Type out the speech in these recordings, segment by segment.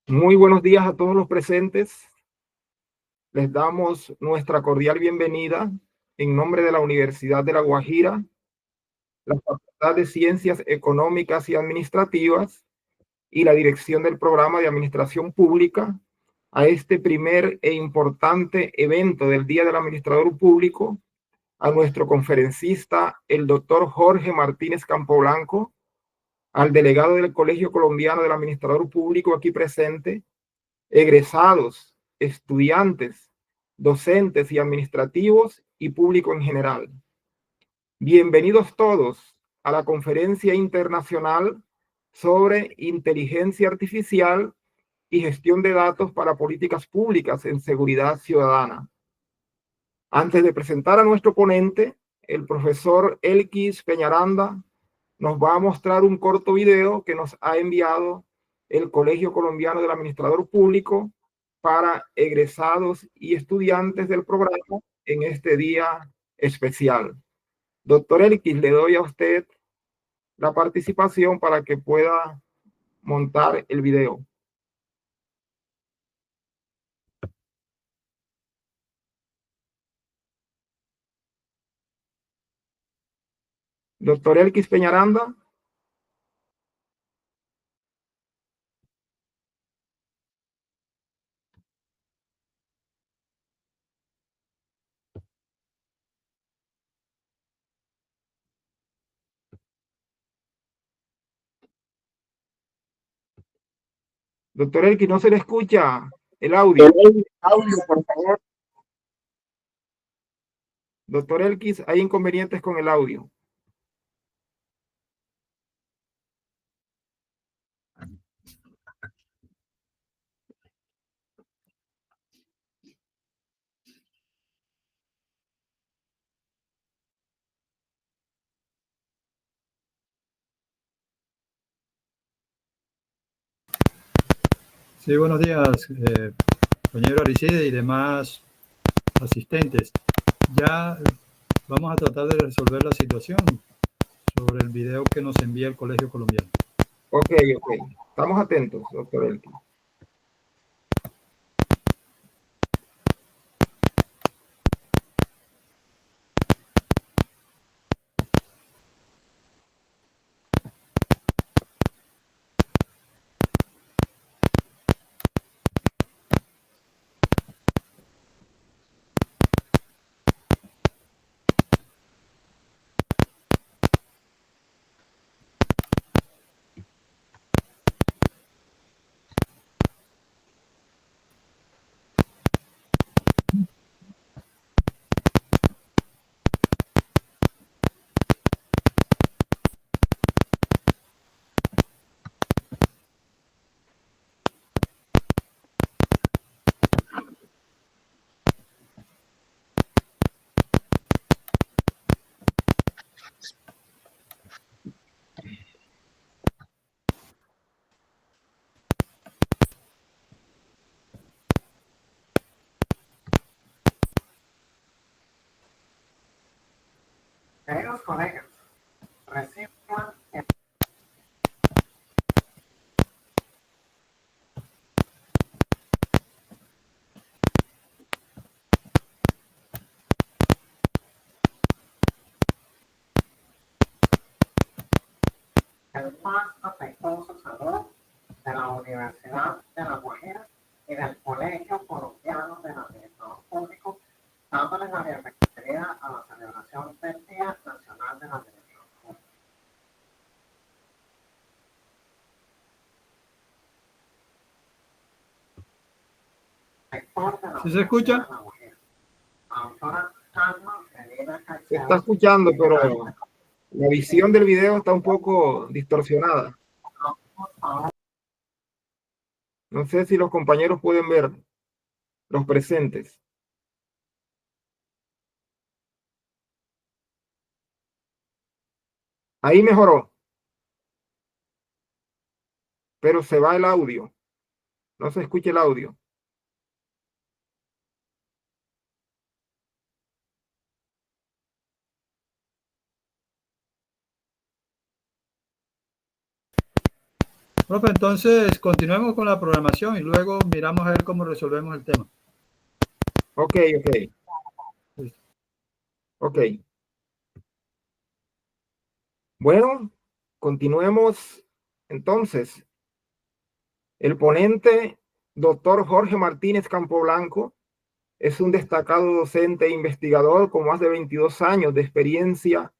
Muy buenos días a todos los presentes. Les damos nuestra cordial bienvenida en nombre de la Universidad de La Guajira, la Facultad de Ciencias Económicas y Administrativas y la Dirección del Programa de Administración Pública a este primer e importante evento del Día del Administrador Público, a nuestro conferencista, el doctor Jorge Martínez Campoblanco, al delegado del Colegio Colombiano del Administrador Público aquí presente, egresados, estudiantes, docentes y administrativos y público en general. Bienvenidos todos a la Conferencia Internacional sobre Inteligencia Artificial y Gestión de Datos para Políticas Públicas en Seguridad Ciudadana. Antes de presentar a nuestro ponente, el profesor Elkis Peñaranda nos va a mostrar un corto video que nos ha enviado el Colegio Colombiano del Administrador Público para egresados y estudiantes del programa en este día especial. Doctor Elkis, le doy a usted la participación para que pueda montar el video. Doctor Elkis Peñaranda. Doctor Elkis, no se le escucha el audio. Audio, por favor. Doctor Elkis, hay inconvenientes con el audio. Sí, buenos días, compañero Aricide y demás asistentes. Ya vamos a tratar de resolver la situación sobre el video que nos envía el Colegio Colombiano. Ok. Estamos atentos, doctor Elkis. Queridos colegas, reciban el más afectuoso saludo de la Universidad de La Guajira y del Colegio Colombiano del Administrador Público, dándoles la bienvenida a la celebración del Día Nacional del Administrador Público. ¿Sí se escucha? Se está escuchando, pero la visión del video está un poco distorsionada. No sé si los compañeros pueden ver, los presentes. Ahí mejoró, pero se va el audio. No se escucha el audio. Profe, entonces continuemos con la programación y luego miramos a ver cómo resolvemos el tema. Ok. Bueno, continuemos entonces. El ponente, doctor Jorge Martínez Campoblanco, es un destacado docente e investigador con más de 22 años de experiencia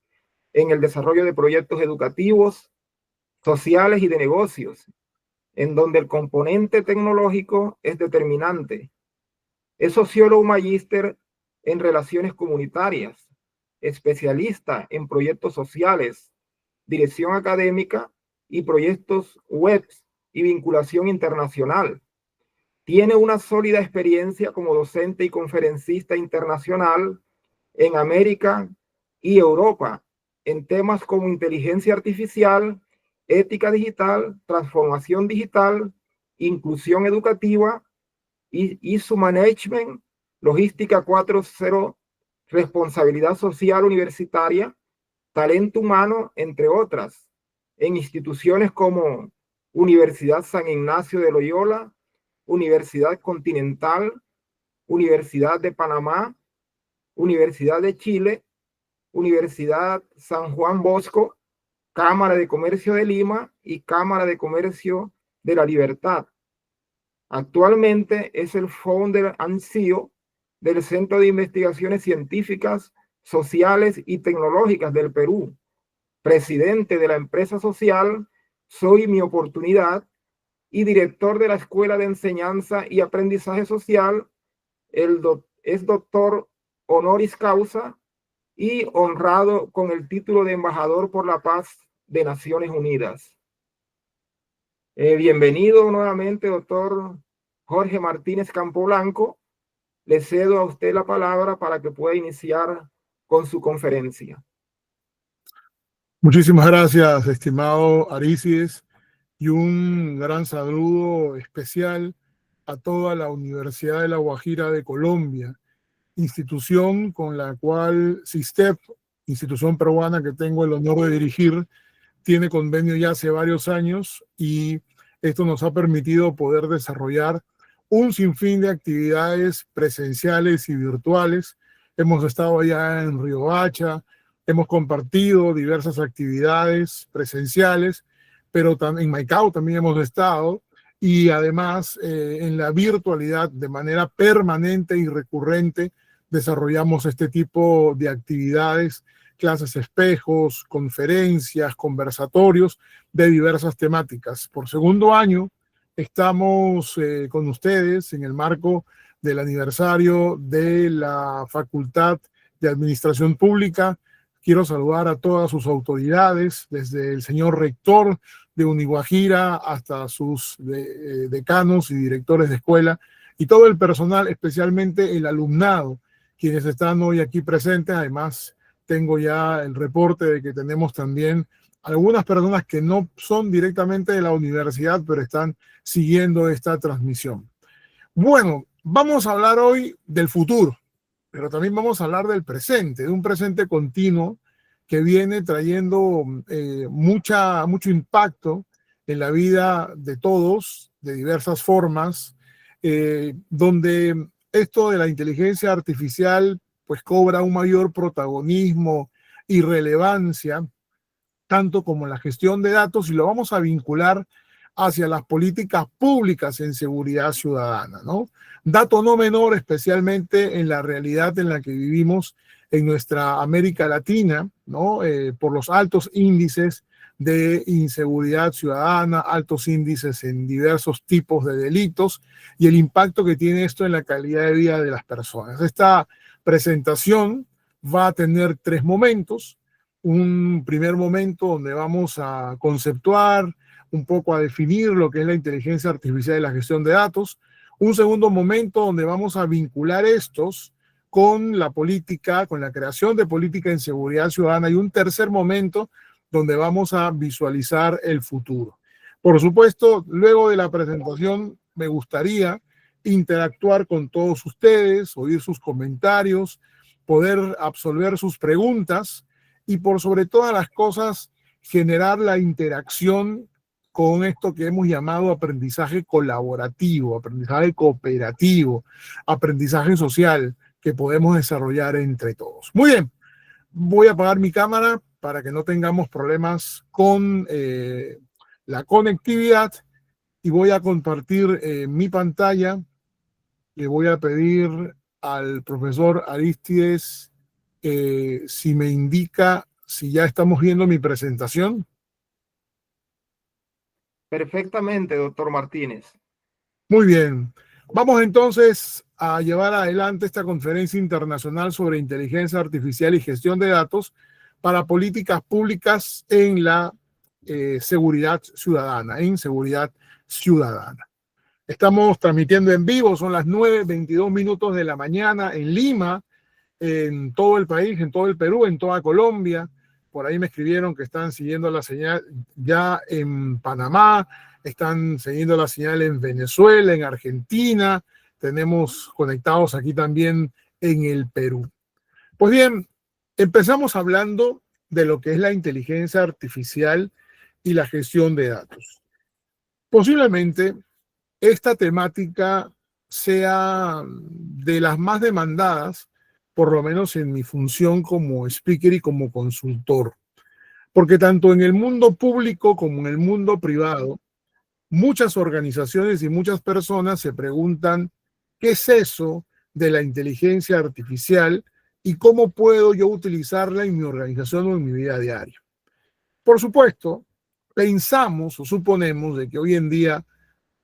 en el desarrollo de proyectos educativos, sociales y de negocios, en donde el componente tecnológico es determinante. Es sociólogo magíster en relaciones comunitarias, especialista en proyectos sociales, dirección académica y proyectos web y vinculación internacional. Tiene una sólida experiencia como docente y conferencista internacional en América y Europa en temas como inteligencia artificial, ética digital, transformación digital, inclusión educativa, ISO Management, Logística 4.0, responsabilidad social universitaria, talento humano, entre otras, en instituciones como Universidad San Ignacio de Loyola, Universidad Continental, Universidad de Panamá, Universidad de Chile, Universidad San Juan Bosco, Cámara de Comercio de Lima y Cámara de Comercio de la Libertad. Actualmente es el founder and CEO del Centro de Investigaciones Científicas, Sociales y Tecnológicas del Perú, presidente de la empresa social Soy Mi Oportunidad y director de la Escuela de Enseñanza y Aprendizaje Social. Es doctor honoris causa y honrado con el título de embajador por la paz de Naciones Unidas. Bienvenido nuevamente, doctor Jorge Martínez Campoblanco. Le cedo a usted la palabra para que pueda iniciar con su conferencia. Muchísimas gracias, estimado Arícides, y un gran saludo especial a toda la Universidad de La Guajira de Colombia, institución con la cual SISTEP, institución peruana que tengo el honor de dirigir, tiene convenio ya hace varios años, y esto nos ha permitido poder desarrollar un sinfín de actividades presenciales y virtuales. Hemos estado allá en Riohacha, hemos compartido diversas actividades presenciales, pero en Maicao también hemos estado, y además en la virtualidad de manera permanente y recurrente desarrollamos este tipo de actividades, clases espejos, conferencias, conversatorios de diversas temáticas. Por segundo año estamos con ustedes en el marco del aniversario de la Facultad de Administración Pública. Quiero saludar a todas sus autoridades, desde el señor rector de Uniguajira hasta sus decanos y directores de escuela, y todo el personal, especialmente el alumnado, quienes están hoy aquí presentes. Además, tengo ya el reporte de que tenemos también algunas personas que no son directamente de la universidad, pero están siguiendo esta transmisión. Bueno, vamos a hablar hoy del futuro, pero también vamos a hablar del presente, de un presente continuo que viene trayendo mucho impacto en la vida de todos, de diversas formas, donde esto de la inteligencia artificial pues cobra un mayor protagonismo y relevancia, tanto como la gestión de datos, y lo vamos a vincular hacia las políticas públicas en seguridad ciudadana, ¿no? Dato no menor, especialmente en la realidad en la que vivimos en nuestra América Latina, ¿no? Por los altos índices de inseguridad ciudadana, altos índices en diversos tipos de delitos y el impacto que tiene esto en la calidad de vida de las personas. Esta presentación va a tener tres momentos. Un primer momento donde vamos a conceptuar, un poco a definir lo que es la inteligencia artificial y la gestión de datos. Un segundo momento donde vamos a vincular estos con la política, con la creación de política en seguridad ciudadana. Y un tercer momento donde vamos a visualizar el futuro. Por supuesto, luego de la presentación me gustaría interactuar con todos ustedes, oír sus comentarios, poder absolver sus preguntas y, por sobre todas las cosas, generar la interacción con esto que hemos llamado aprendizaje colaborativo, aprendizaje cooperativo, aprendizaje social que podemos desarrollar entre todos. Muy bien, voy a apagar mi cámara para que no tengamos problemas con la conectividad y voy a compartir mi pantalla. Le voy a pedir al profesor Aristides si me indica si ya estamos viendo mi presentación. Perfectamente, doctor Martínez. Muy bien. Vamos entonces a llevar adelante esta conferencia internacional sobre inteligencia artificial y gestión de datos para políticas públicas en la seguridad ciudadana. Estamos transmitiendo en vivo, son las 9:22 de la mañana en Lima, en todo el país, en todo el Perú, en toda Colombia. Por ahí me escribieron que están siguiendo la señal ya en Panamá, están siguiendo la señal en Venezuela, en Argentina. Tenemos conectados aquí también en el Perú. Pues bien, empezamos hablando de lo que es la inteligencia artificial y la gestión de datos. Posiblemente esta temática sea de las más demandadas, por lo menos en mi función como speaker y como consultor, porque tanto en el mundo público como en el mundo privado, muchas organizaciones y muchas personas se preguntan qué es eso de la inteligencia artificial y cómo puedo yo utilizarla en mi organización o en mi vida diaria. Por supuesto, pensamos o suponemos de que hoy en día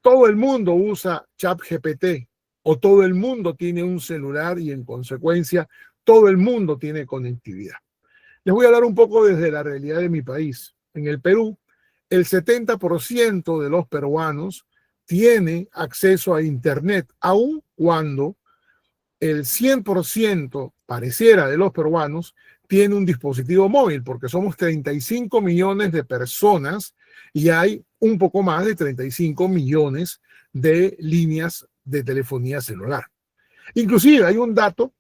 todo el mundo usa ChatGPT o todo el mundo tiene un celular y en consecuencia todo el mundo tiene conectividad. Les voy a hablar un poco desde la realidad de mi país. En el Perú, el 70% de los peruanos tiene acceso a Internet, aun cuando el 100% pareciera de los peruanos tiene un dispositivo móvil, porque somos 35 millones de personas y hay un poco más de 35 millones de líneas de telefonía celular. Inclusive hay un dato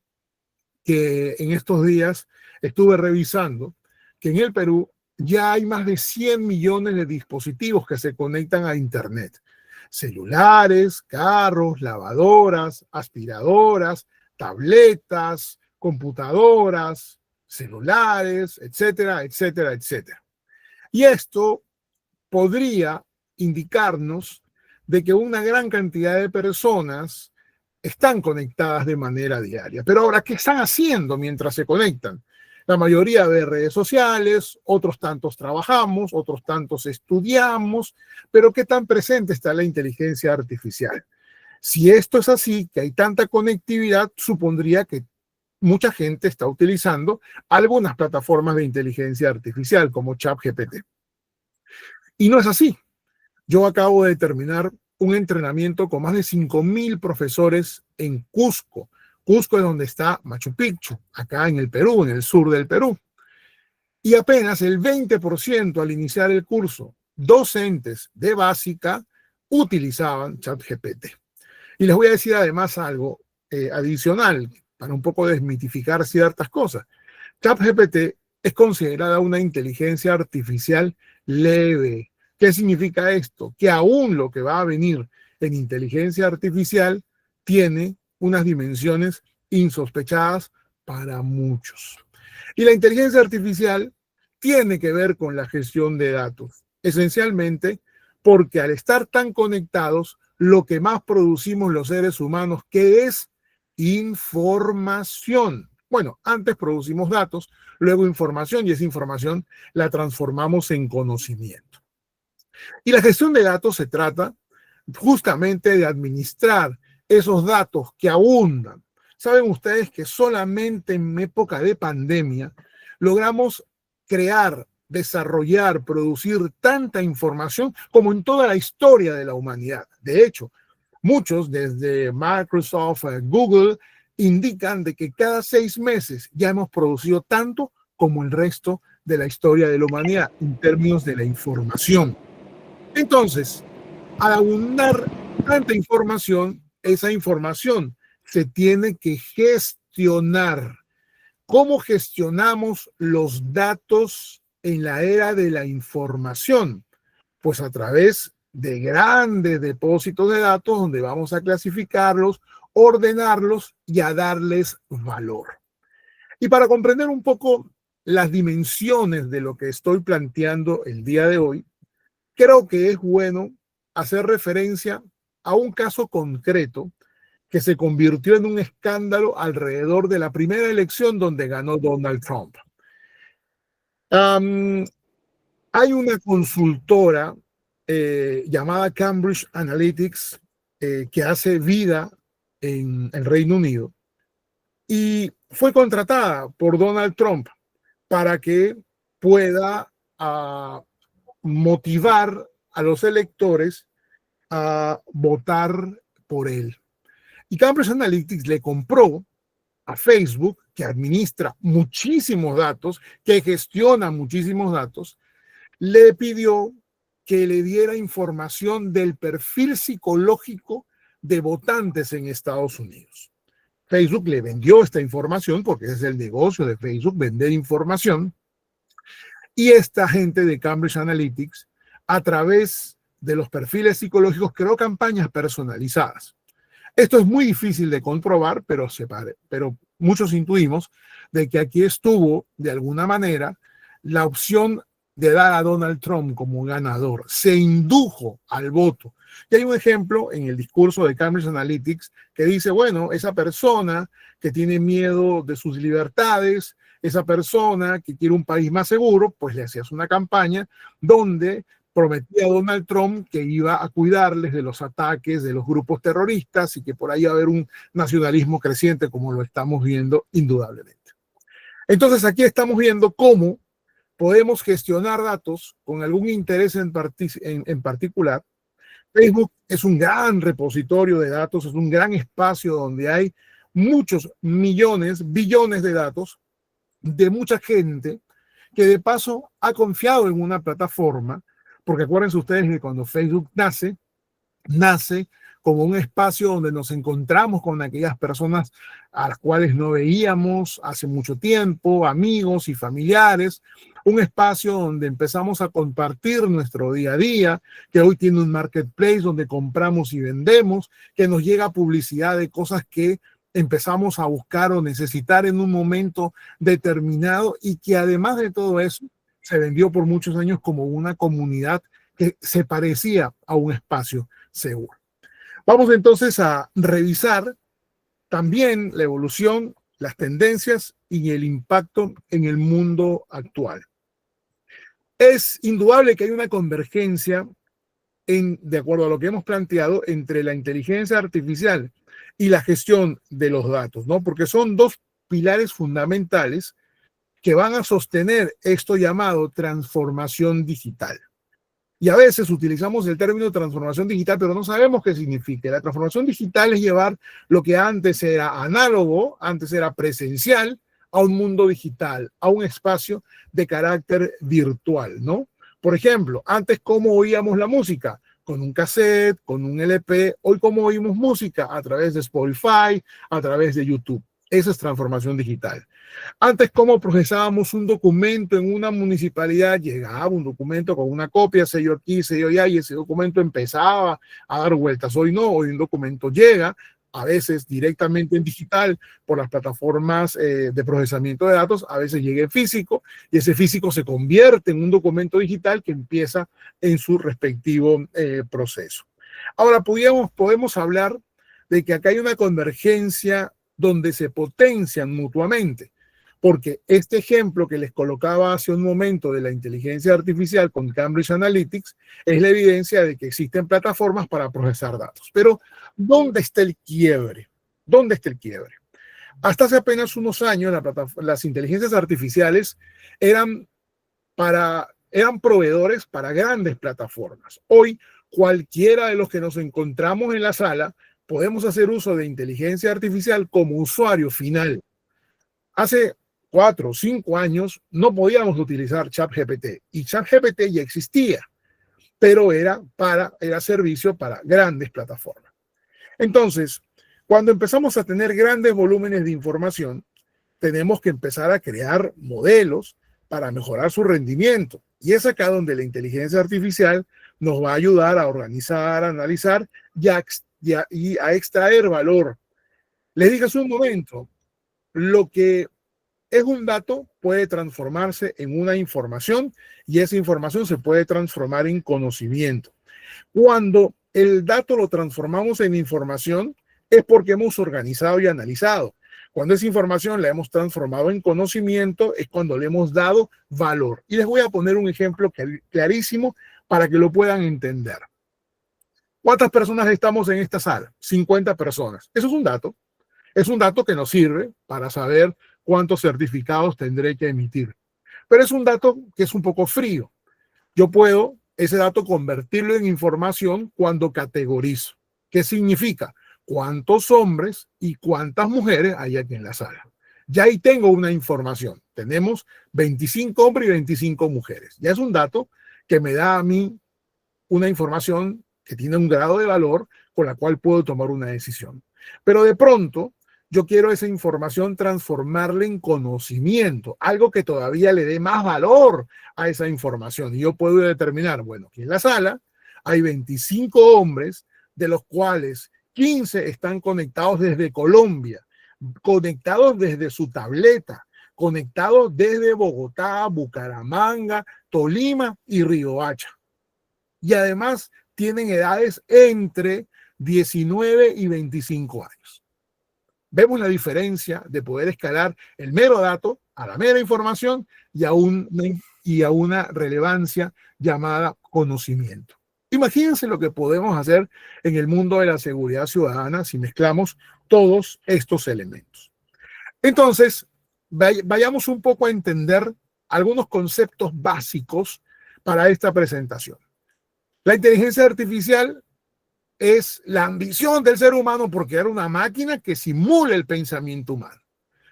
que en estos días estuve revisando, que en el Perú ya hay más de 100 millones de dispositivos que se conectan a Internet. Celulares, carros, lavadoras, aspiradoras, tabletas, computadoras, celulares, etcétera, etcétera, etcétera. Y esto podría indicarnos de que una gran cantidad de personas están conectadas de manera diaria. Pero ahora, ¿qué están haciendo mientras se conectan? La mayoría ve redes sociales, otros tantos trabajamos, otros tantos estudiamos, pero ¿qué tan presente está la inteligencia artificial? Si esto es así, que hay tanta conectividad, supondría que mucha gente está utilizando algunas plataformas de inteligencia artificial como ChatGPT. Y no es así. Yo acabo de terminar un entrenamiento con más de 5.000 profesores en Cusco. Cusco es donde está Machu Picchu, acá en el Perú, en el sur del Perú. Y apenas el 20% al iniciar el curso, docentes de básica utilizaban ChatGPT. Y les voy a decir además algo adicional para un poco desmitificar ciertas cosas. ChatGPT es considerada una inteligencia artificial leve. ¿Qué significa esto? Que aún lo que va a venir en inteligencia artificial tiene unas dimensiones insospechadas para muchos. Y la inteligencia artificial tiene que ver con la gestión de datos, esencialmente porque al estar tan conectados, lo que más producimos los seres humanos, que es información. Bueno, antes producimos datos, luego información, y esa información la transformamos en conocimiento. Y la gestión de datos se trata justamente de administrar esos datos que abundan. Saben ustedes que solamente en época de pandemia logramos crear, desarrollar, producir tanta información como en toda la historia de la humanidad. De hecho, muchos desde Microsoft, Google, indican de que cada 6 meses ya hemos producido tanto como el resto de la historia de la humanidad en términos de la información. Entonces, al abundar tanta información, esa información se tiene que gestionar. ¿Cómo gestionamos los datos en la era de la información? Pues a través de grandes depósitos de datos donde vamos a clasificarlos, ordenarlos y a darles valor. Y para comprender un poco las dimensiones de lo que estoy planteando el día de hoy, creo que es bueno hacer referencia a un caso concreto que se convirtió en un escándalo alrededor de la primera elección donde ganó Donald Trump. Hay una consultora llamada Cambridge Analytics que hace vida en el Reino Unido y fue contratada por Donald Trump para que pueda motivar a los electores a votar por él. Y Cambridge Analytics le compró a Facebook, que administra muchísimos datos, que gestiona muchísimos datos, le pidió que le diera información del perfil psicológico de votantes en Estados Unidos. Facebook le vendió esta información porque es el negocio de Facebook, vender información. Y esta gente de Cambridge Analytics, a través de los perfiles psicológicos, creó campañas personalizadas. Esto es muy difícil de comprobar, pero muchos intuimos de que aquí estuvo, de alguna manera, la opción de dar a Donald Trump como ganador. Se indujo al voto. Y hay un ejemplo en el discurso de Cambridge Analytics que dice, bueno, esa persona que tiene miedo de sus libertades, esa persona que quiere un país más seguro, pues le hacías una campaña donde prometía a Donald Trump que iba a cuidarles de los ataques de los grupos terroristas y que por ahí va a haber un nacionalismo creciente como lo estamos viendo indudablemente. Entonces aquí estamos viendo cómo podemos gestionar datos con algún interés en particular. Facebook es un gran repositorio de datos, es un gran espacio donde hay muchos millones, billones de datos de mucha gente que de paso ha confiado en una plataforma, porque acuérdense ustedes que cuando Facebook nace como un espacio donde nos encontramos con aquellas personas a las cuales no veíamos hace mucho tiempo, amigos y familiares, un espacio donde empezamos a compartir nuestro día a día, que hoy tiene un marketplace donde compramos y vendemos, que nos llega publicidad de cosas que empezamos a buscar o necesitar en un momento determinado y que además de todo eso se vendió por muchos años como una comunidad que se parecía a un espacio seguro. Vamos entonces a revisar también la evolución, las tendencias y el impacto en el mundo actual. Es indudable que hay una convergencia, de acuerdo a lo que hemos planteado, entre la inteligencia artificial y la gestión de los datos, ¿no? Porque son dos pilares fundamentales que van a sostener esto llamado transformación digital. Y a veces utilizamos el término transformación digital, pero no sabemos qué significa. La transformación digital es llevar lo que antes era análogo, antes era presencial, a un mundo digital, a un espacio de carácter virtual, ¿no? Por ejemplo, antes, ¿cómo oíamos la música? Con un cassette, con un LP. Hoy, ¿cómo oímos música? A través de Spotify, a través de YouTube. Esa es transformación digital. Antes, ¿cómo procesábamos un documento en una municipalidad? Llegaba un documento con una copia, sello aquí, sello allá, y ese documento empezaba a dar vueltas. Hoy no, hoy un documento llega, a veces directamente en digital por las plataformas de procesamiento de datos, a veces llega en físico, y ese físico se convierte en un documento digital que empieza en su respectivo proceso. Ahora, podemos hablar de que acá hay una convergencia donde se potencian mutuamente, porque este ejemplo que les colocaba hace un momento de la inteligencia artificial con Cambridge Analytics es la evidencia de que existen plataformas para procesar datos. Pero, ¿dónde está el quiebre? ¿Dónde está el quiebre? Hasta hace apenas unos años, las inteligencias artificiales eran proveedores para grandes plataformas. Hoy, cualquiera de los que nos encontramos en la sala podemos hacer uso de inteligencia artificial como usuario final. Hace 4 o 5 años no podíamos utilizar ChatGPT y ChatGPT ya existía, pero era servicio para grandes plataformas. Entonces, cuando empezamos a tener grandes volúmenes de información, tenemos que empezar a crear modelos para mejorar su rendimiento. Y es acá donde la inteligencia artificial nos va a ayudar a organizar, a analizar y a extraer valor. Les dije hace un momento, lo que es un dato puede transformarse en una información y esa información se puede transformar en conocimiento. Cuando el dato lo transformamos en información es porque hemos organizado y analizado. Cuando esa información la hemos transformado en conocimiento es cuando le hemos dado valor. Y les voy a poner un ejemplo clarísimo para que lo puedan entender. ¿Cuántas personas estamos en esta sala? 50 personas. Eso es un dato. Es un dato que nos sirve para saber cuántos certificados tendré que emitir. Pero es un dato que es un poco frío. Yo puedo ese dato convertirlo en información cuando categorizo. ¿Qué significa? ¿Cuántos hombres y cuántas mujeres hay aquí en la sala? Ya ahí tengo una información. Tenemos 25 hombres y 25 mujeres. Ya es un dato que me da a mí una información que tiene un grado de valor con la cual puedo tomar una decisión. Pero de pronto yo quiero esa información transformarla en conocimiento, algo que todavía le dé más valor a esa información. Y yo puedo determinar, bueno, aquí en la sala hay 25 hombres, de los cuales 15 están conectados desde Colombia, conectados desde su tableta, conectados desde Bogotá, Bucaramanga, Tolima y Riohacha. Y además tienen edades entre 19 y 25 años. Vemos la diferencia de poder escalar el mero dato a la mera información y a una relevancia llamada conocimiento. Imagínense lo que podemos hacer en el mundo de la seguridad ciudadana si mezclamos todos estos elementos. Entonces, vayamos un poco a entender algunos conceptos básicos para esta presentación. La inteligencia artificial es la ambición del ser humano por crear una máquina que simule el pensamiento humano,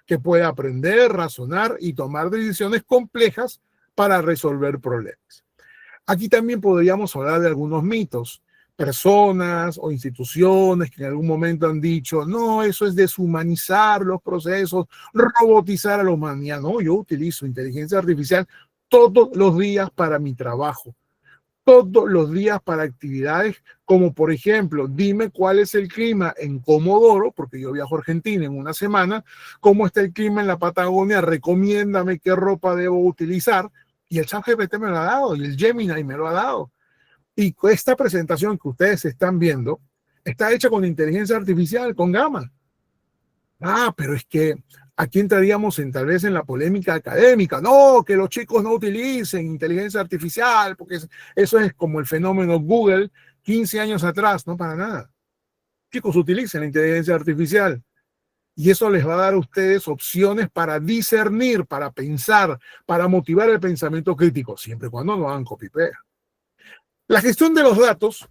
que pueda aprender, razonar y tomar decisiones complejas para resolver problemas. Aquí también podríamos hablar de algunos mitos, personas o instituciones que en algún momento han dicho, no, eso es deshumanizar los procesos, robotizar a la humanidad. No, yo utilizo inteligencia artificial todos los días para mi trabajo. Todos los días para actividades como, por ejemplo, dime cuál es el clima en Comodoro, porque yo viajo a Argentina en una semana, cómo está el clima en la Patagonia, recomiéndame qué ropa debo utilizar, y el ChatGPT me lo ha dado, y el Gemini me lo ha dado. Y esta presentación que ustedes están viendo está hecha con inteligencia artificial, con Gamma. Ah, pero es que aquí entraríamos tal vez en la polémica académica. No, que los chicos no utilicen inteligencia artificial, porque eso es como el fenómeno Google 15 años atrás. No, para nada. Chicos, utilicen la inteligencia artificial. Y eso les va a dar a ustedes opciones para discernir, para pensar, para motivar el pensamiento crítico, siempre y cuando no hagan copy-pega. La gestión de los datos,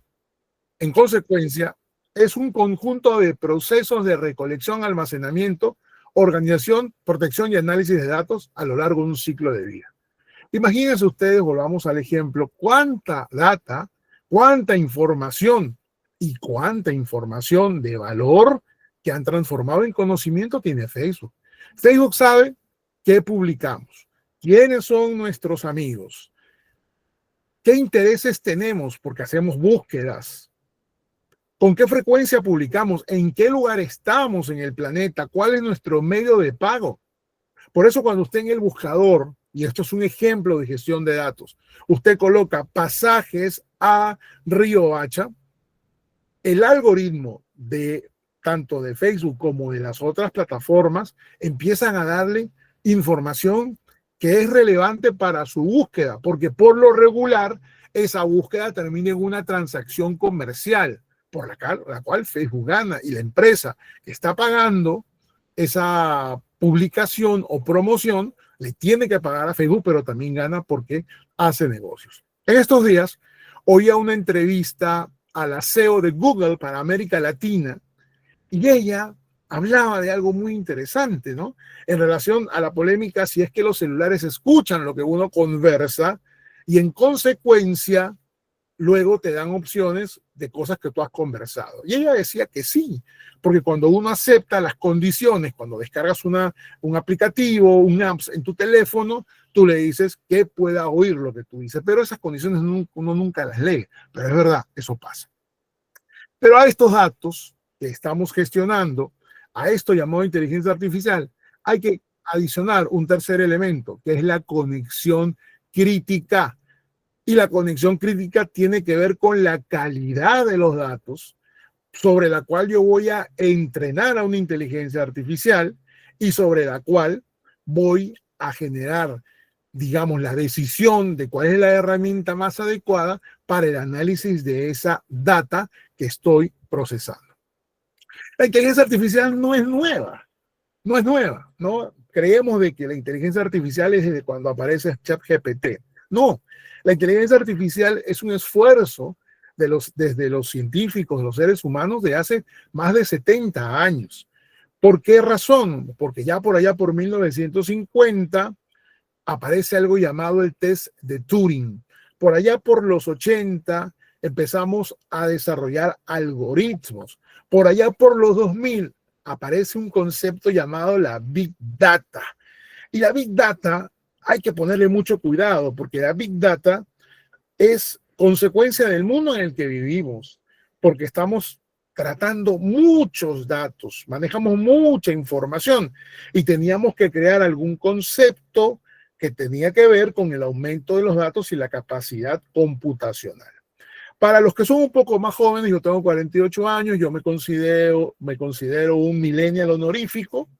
en consecuencia, es un conjunto de procesos de recolección, almacenamiento, organización, protección y análisis de datos a lo largo de un ciclo de vida. Imagínense ustedes, volvamos al ejemplo, cuánta data, cuánta información y cuánta información de valor que han transformado en conocimiento tiene Facebook. Facebook sabe qué publicamos, quiénes son nuestros amigos, qué intereses tenemos porque hacemos búsquedas, con qué frecuencia publicamos, en qué lugar estamos en el planeta, cuál es nuestro medio de pago. Por eso cuando usted en el buscador, y esto es un ejemplo de gestión de datos, usted coloca pasajes a Riohacha, el algoritmo de tanto de Facebook como de las otras plataformas empiezan a darle información que es relevante para su búsqueda, porque por lo regular esa búsqueda termina en una transacción comercial por la cual Facebook gana, y la empresa que está pagando esa publicación o promoción le tiene que pagar a Facebook, pero también gana porque hace negocios. En estos días oía una entrevista a la CEO de Google para América Latina y ella hablaba de algo muy interesante, ¿no? En relación a la polémica si es que los celulares escuchan lo que uno conversa y en consecuencia luego te dan opciones de cosas que tú has conversado. Y ella decía que sí, porque cuando uno acepta las condiciones, cuando descargas un aplicativo, un apps en tu teléfono, tú le dices que pueda oír lo que tú dices, pero esas condiciones uno nunca las lee. Pero es verdad, eso pasa. Pero a estos datos que estamos gestionando, a esto llamado inteligencia artificial, hay que adicionar un tercer elemento, que es la conexión crítica. Y la conexión crítica tiene que ver con la calidad de los datos sobre la cual yo voy a entrenar a una inteligencia artificial y sobre la cual voy a generar, digamos, la decisión de cuál es la herramienta más adecuada para el análisis de esa data que estoy procesando. La inteligencia artificial no es nueva, ¿no? Creemos de que la inteligencia artificial es desde cuando aparece ChatGPT. No, la inteligencia artificial es un esfuerzo desde los científicos, los seres humanos, de hace más de 70 años. ¿Por qué razón? Porque ya por allá, por 1950, aparece algo llamado el test de Turing. Por allá, por los 80, empezamos a desarrollar algoritmos. Por allá, por los 2000, aparece un concepto llamado la Big Data. Y la Big Data hay que ponerle mucho cuidado, porque la Big Data es consecuencia del mundo en el que vivimos, porque estamos tratando muchos datos, manejamos mucha información y teníamos que crear algún concepto que tenía que ver con el aumento de los datos y la capacidad computacional. Para los que son un poco más jóvenes, yo tengo 48 años, yo me considero un millennial honorífico,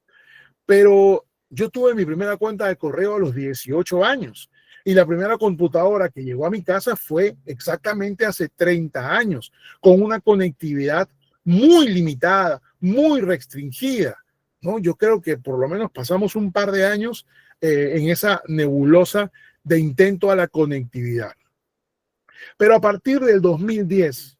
pero yo tuve mi primera cuenta de correo a los 18 años. Y la primera computadora que llegó a mi casa fue exactamente hace 30 años, con una conectividad muy limitada, muy restringida, ¿no? Yo creo que por lo menos pasamos un par de años en esa nebulosa de intento a la conectividad. Pero a partir del 2010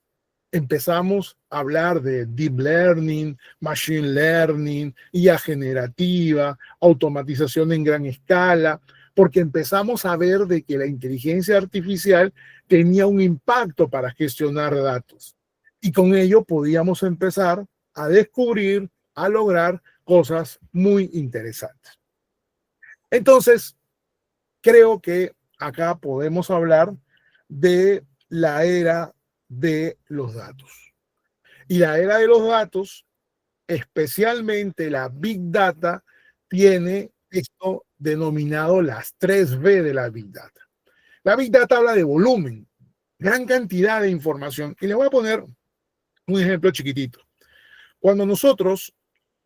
empezamos a hablar de deep learning, machine learning, IA generativa, automatización en gran escala, porque empezamos a ver de que la inteligencia artificial tenía un impacto para gestionar datos. Y con ello podíamos empezar a descubrir, a lograr cosas muy interesantes. Entonces, creo que acá podemos hablar de la era de los datos. Y la era de los datos, especialmente la Big Data, tiene esto denominado las 3B de la Big Data. La Big Data habla de volumen, gran cantidad de información. Y le voy a poner un ejemplo chiquitito. Cuando nosotros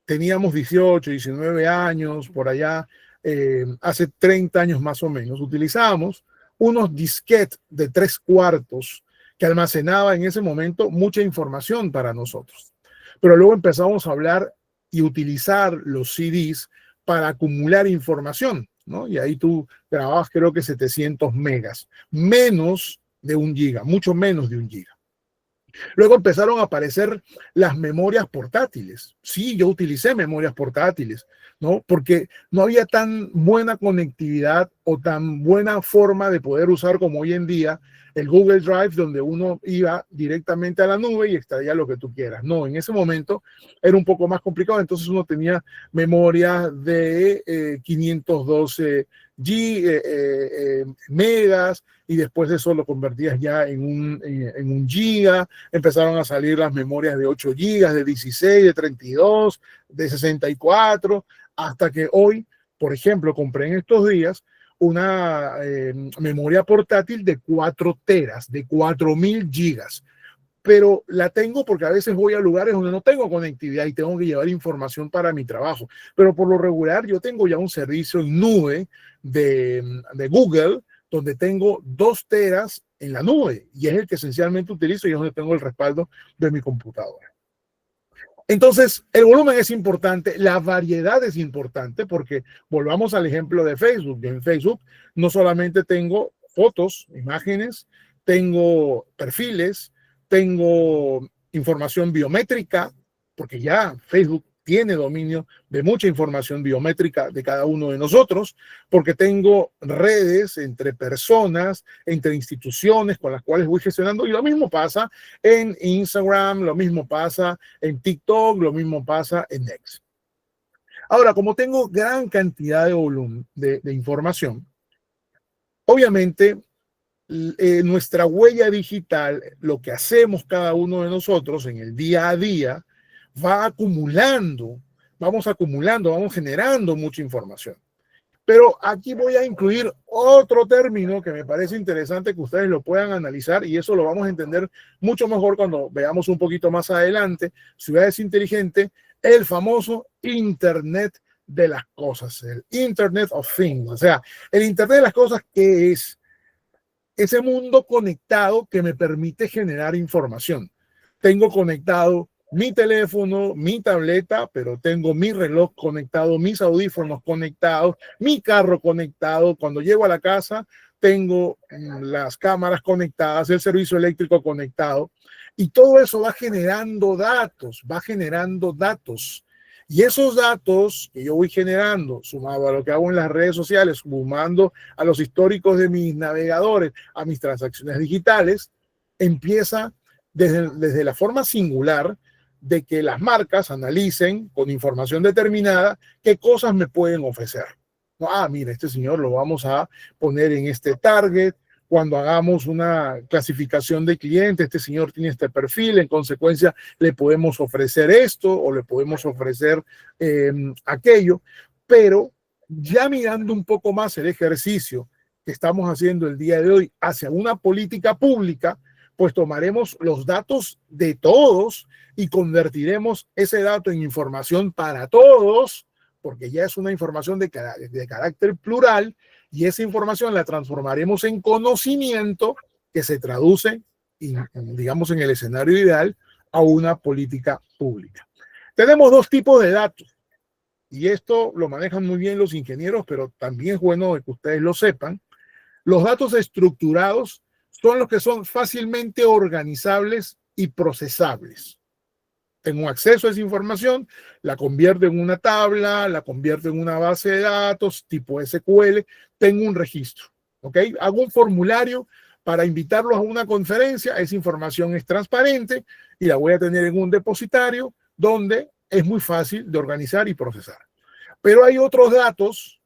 teníamos 18, 19 años, por allá, hace 30 años más o menos, utilizábamos unos disquetes de 3/4 que almacenaba en ese momento mucha información para nosotros. Pero luego empezamos a hablar y utilizar los CDs para acumular información, ¿no? Y ahí tú grababas creo que 700 megas, menos de 1 giga, mucho menos de 1 giga. Luego empezaron a aparecer las memorias portátiles. Sí, yo utilicé memorias portátiles, ¿no? Porque no había tan buena conectividad o tan buena forma de poder usar como hoy en día el Google Drive, donde uno iba directamente a la nube y extraía lo que tú quieras. No, en ese momento era un poco más complicado, entonces uno tenía memoria de 512 megas, y después de eso lo convertías ya en un giga. Empezaron a salir las memorias de 8 gigas, de 16, de 32, de 64, hasta que hoy, por ejemplo, compré en estos días una memoria portátil de 4 teras, de 4000 gigas. Pero la tengo porque a veces voy a lugares donde no tengo conectividad y tengo que llevar información para mi trabajo. Pero por lo regular yo tengo ya un servicio en nube de Google, donde tengo 2 teras en la nube, y es el que esencialmente utilizo y es donde tengo el respaldo de mi computadora. Entonces, el volumen es importante, la variedad es importante, porque volvamos al ejemplo de Facebook. Yo en Facebook no solamente tengo fotos, imágenes, tengo perfiles, tengo información biométrica, porque ya Facebook tiene dominio de mucha información biométrica de cada uno de nosotros, porque tengo redes entre personas, entre instituciones con las cuales voy gestionando, y lo mismo pasa en Instagram, lo mismo pasa en TikTok, lo mismo pasa en X. Ahora, como tengo gran cantidad de volumen de información, obviamente nuestra huella digital, lo que hacemos cada uno de nosotros en el día a día, va acumulando, vamos generando mucha información. Pero aquí voy a incluir otro término que me parece interesante que ustedes lo puedan analizar, y eso lo vamos a entender mucho mejor cuando veamos un poquito más adelante ciudades inteligentes, el famoso Internet de las cosas, el Internet of Things. O sea, el Internet de las cosas, ¿qué es? Ese mundo conectado que me permite generar información. Tengo conectado mi teléfono, mi tableta, pero tengo mi reloj conectado, mis audífonos conectados, mi carro conectado. Cuando llego a la casa, tengo las cámaras conectadas, el servicio eléctrico conectado, y todo eso va generando datos, Y esos datos que yo voy generando, sumado a lo que hago en las redes sociales, sumando a los históricos de mis navegadores, a mis transacciones digitales, empieza desde la forma singular de que las marcas analicen con información determinada qué cosas me pueden ofrecer. Mira, este señor lo vamos a poner en este target. Cuando hagamos una clasificación de clientes, este señor tiene este perfil, en consecuencia le podemos ofrecer esto o le podemos ofrecer aquello, pero ya mirando un poco más el ejercicio que estamos haciendo el día de hoy hacia una política pública, pues tomaremos los datos de todos y convertiremos ese dato en información para todos, porque ya es una información de carácter plural, y esa información la transformaremos en conocimiento que se traduce, digamos, en el escenario ideal, a una política pública. Tenemos dos tipos de datos, y esto lo manejan muy bien los ingenieros, pero también es bueno que ustedes lo sepan. Los datos estructurados son los que son fácilmente organizables y procesables. Tengo acceso a esa información, la convierto en una tabla, la convierto en una base de datos tipo SQL, tengo un registro, ¿ok? Hago un formulario para invitarlos a una conferencia, esa información es transparente y la voy a tener en un depositario donde es muy fácil de organizar y procesar. Pero hay otros datos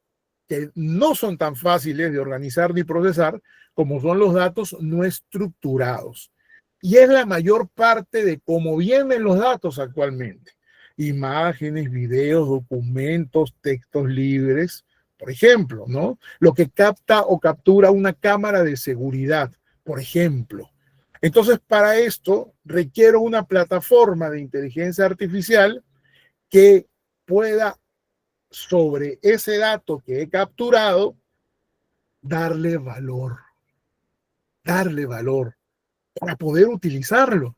que no son tan fáciles de organizar ni procesar, como son los datos no estructurados. Y es la mayor parte de cómo vienen los datos actualmente. Imágenes, videos, documentos, textos libres, por ejemplo, ¿no? Lo que capta o captura una cámara de seguridad, por ejemplo. Entonces, para esto requiero una plataforma de inteligencia artificial que pueda, sobre ese dato que he capturado, darle valor para poder utilizarlo.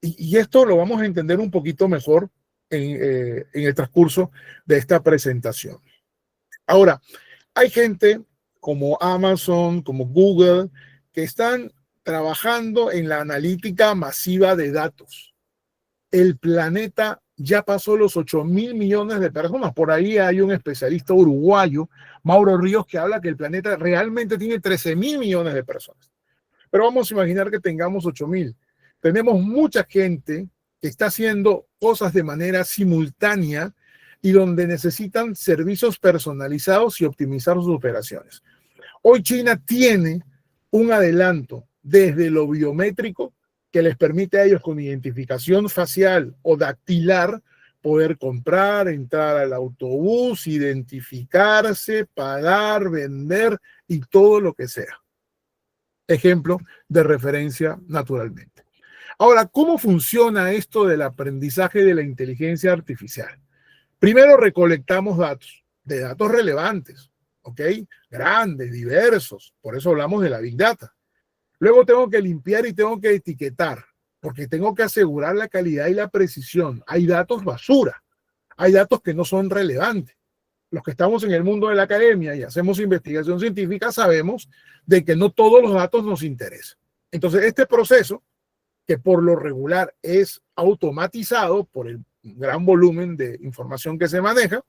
Y esto lo vamos a entender un poquito mejor en el transcurso de esta presentación. Ahora, hay gente como Amazon, como Google, que están trabajando en la analítica masiva de datos. El planeta ya pasó los 8.000 millones de personas. Por ahí hay un especialista uruguayo, Mauro Ríos, que habla que el planeta realmente tiene 13.000 millones de personas. Pero vamos a imaginar que tengamos 8.000. Tenemos mucha gente que está haciendo cosas de manera simultánea y donde necesitan servicios personalizados y optimizar sus operaciones. Hoy China tiene un adelanto desde lo biométrico que les permite a ellos, con identificación facial o dactilar, poder comprar, entrar al autobús, identificarse, pagar, vender y todo lo que sea. Ejemplo de referencia naturalmente. Ahora, ¿cómo funciona esto del aprendizaje de la inteligencia artificial? Primero recolectamos datos, de datos relevantes, ¿ok? Grandes, diversos, por eso hablamos de la Big Data. Luego tengo que limpiar y tengo que etiquetar, porque tengo que asegurar la calidad y la precisión. Hay datos basura, hay datos que no son relevantes. Los que estamos en el mundo de la academia y hacemos investigación científica sabemos de que no todos los datos nos interesan. Entonces, este proceso, que por lo regular es automatizado por el un gran volumen de información que se maneja,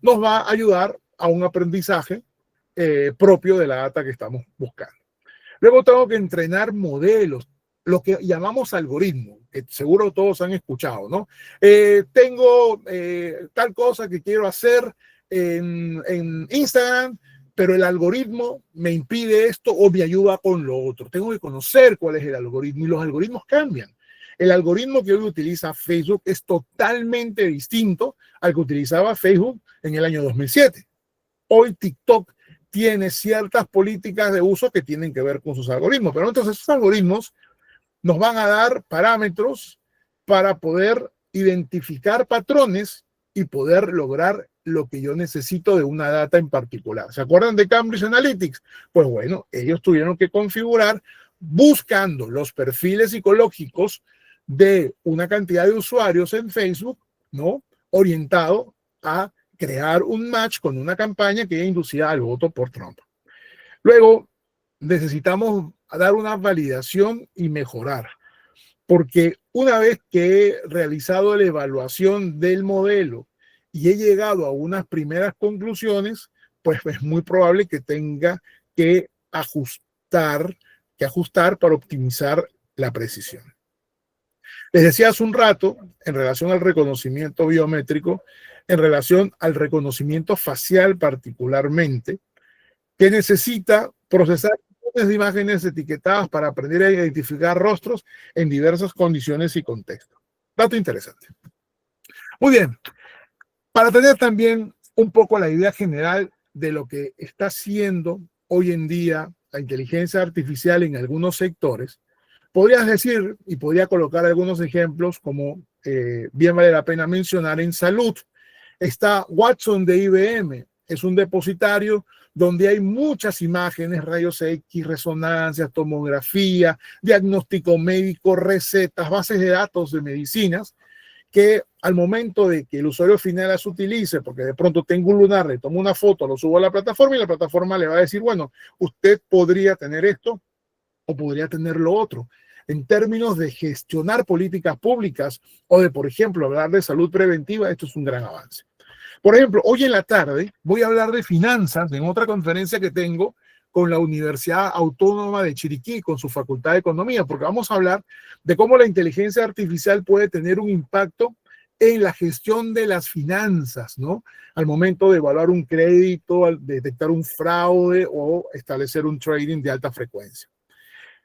nos va a ayudar a un aprendizaje propio de la data que estamos buscando. Luego tengo que entrenar modelos, lo que llamamos algoritmos, que seguro todos han escuchado, ¿no? Tengo tal cosa que quiero hacer en Instagram, pero el algoritmo me impide esto o me ayuda con lo otro. Tengo que conocer cuál es el algoritmo y los algoritmos cambian. El algoritmo que hoy utiliza Facebook es totalmente distinto al que utilizaba Facebook en el año 2007. Hoy TikTok tiene ciertas políticas de uso que tienen que ver con sus algoritmos, pero entonces esos algoritmos nos van a dar parámetros para poder identificar patrones y poder lograr lo que yo necesito de una data en particular. ¿Se acuerdan de Cambridge Analytics? Pues bueno, ellos tuvieron que configurar buscando los perfiles psicológicos de una cantidad de usuarios en Facebook, ¿no? Orientado a crear un match con una campaña que inducía al voto por Trump. Luego, necesitamos dar una validación y mejorar, porque una vez que he realizado la evaluación del modelo y he llegado a unas primeras conclusiones, pues es muy probable que tenga que ajustar para optimizar la precisión. Les decía hace un rato, en relación al reconocimiento biométrico, en relación al reconocimiento facial particularmente, que necesita procesar millones de imágenes etiquetadas para aprender a identificar rostros en diversas condiciones y contextos. Dato interesante. Muy bien. Para tener también un poco la idea general de lo que está haciendo hoy en día la inteligencia artificial en algunos sectores, podrías decir, y podría colocar algunos ejemplos, como bien vale la pena mencionar, en salud. Está Watson de IBM, es un depositario donde hay muchas imágenes, rayos X, resonancias, tomografía, diagnóstico médico, recetas, bases de datos de medicinas, que al momento de que el usuario final las utilice, porque de pronto tengo un lunar, le tomo una foto, lo subo a la plataforma y la plataforma le va a decir, bueno, usted podría tener esto o podría tener lo otro. En términos de gestionar políticas públicas o de, por ejemplo, hablar de salud preventiva, esto es un gran avance. Por ejemplo, hoy en la tarde voy a hablar de finanzas en otra conferencia que tengo con la Universidad Autónoma de Chiriquí, con su Facultad de Economía, porque vamos a hablar de cómo la inteligencia artificial puede tener un impacto en la gestión de las finanzas, ¿no? Al momento de evaluar un crédito, al detectar un fraude o establecer un trading de alta frecuencia.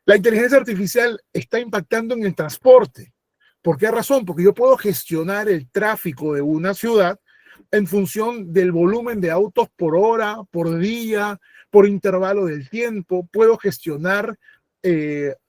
La inteligencia artificial está impactando en el transporte. ¿Por qué razón? Porque yo puedo gestionar el tráfico de una ciudad en función del volumen de autos por hora, por día, por intervalo del tiempo. Puedo gestionar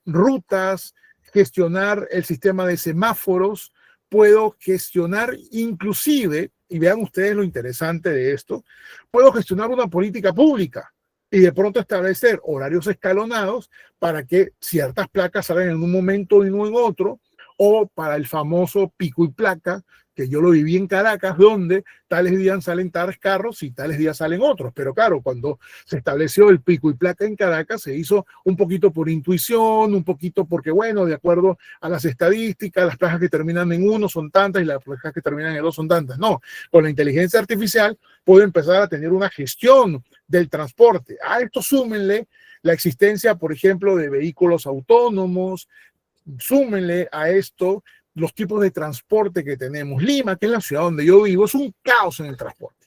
rutas, gestionar el sistema de semáforos, puedo gestionar inclusive, y vean ustedes lo interesante de esto, puedo gestionar una política pública y de pronto establecer horarios escalonados para que ciertas placas salgan en un momento y no en otro, o para el famoso pico y placa, que yo lo viví en Caracas, donde tales días salen tales carros y tales días salen otros. Pero claro, cuando se estableció el pico y placa en Caracas, se hizo un poquito por intuición, un poquito porque, bueno, de acuerdo a las estadísticas, las placas que terminan en 1 son tantas y las placas que terminan en 2 son tantas. No, con la inteligencia artificial puedo empezar a tener una gestión del transporte. A esto súmenle la existencia, por ejemplo, de vehículos autónomos, súmenle a esto los tipos de transporte que tenemos. Lima, que es la ciudad donde yo vivo, es un caos en el transporte.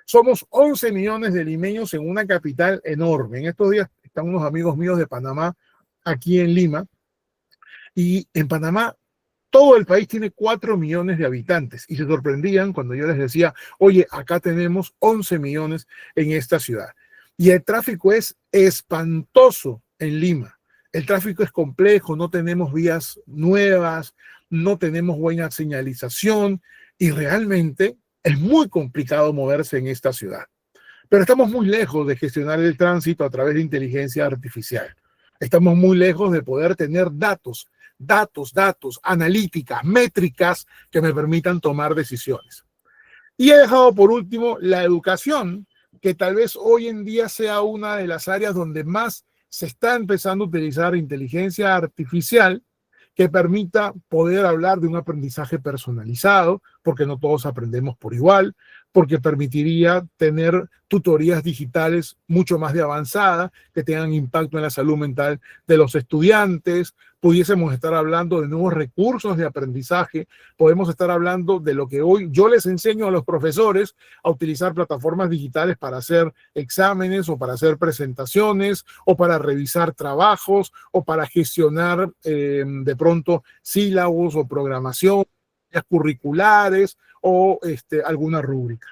Somos 11 millones de limeños en una capital enorme. En estos días están unos amigos míos de Panamá aquí en Lima, y en Panamá todo el país tiene 4 millones de habitantes y se sorprendían cuando yo les decía, oye, acá tenemos 11 millones en esta ciudad. Y el tráfico es espantoso en Lima. El tráfico es complejo, no tenemos vías nuevas, no tenemos buena señalización y realmente es muy complicado moverse en esta ciudad. Pero estamos muy lejos de gestionar el tránsito a través de inteligencia artificial. Estamos muy lejos de poder tener datos, analíticas, métricas que me permitan tomar decisiones. Y he dejado por último la educación, que tal vez hoy en día sea una de las áreas donde más se está empezando a utilizar inteligencia artificial que permita poder hablar de un aprendizaje personalizado, porque no todos aprendemos por igual, porque permitiría tener tutorías digitales mucho más de avanzada, que tengan impacto en la salud mental de los estudiantes. Pudiésemos estar hablando de nuevos recursos de aprendizaje, podemos estar hablando de lo que hoy yo les enseño a los profesores, a utilizar plataformas digitales para hacer exámenes o para hacer presentaciones o para revisar trabajos o para gestionar de pronto sílabos o programación curriculares o alguna rúbrica.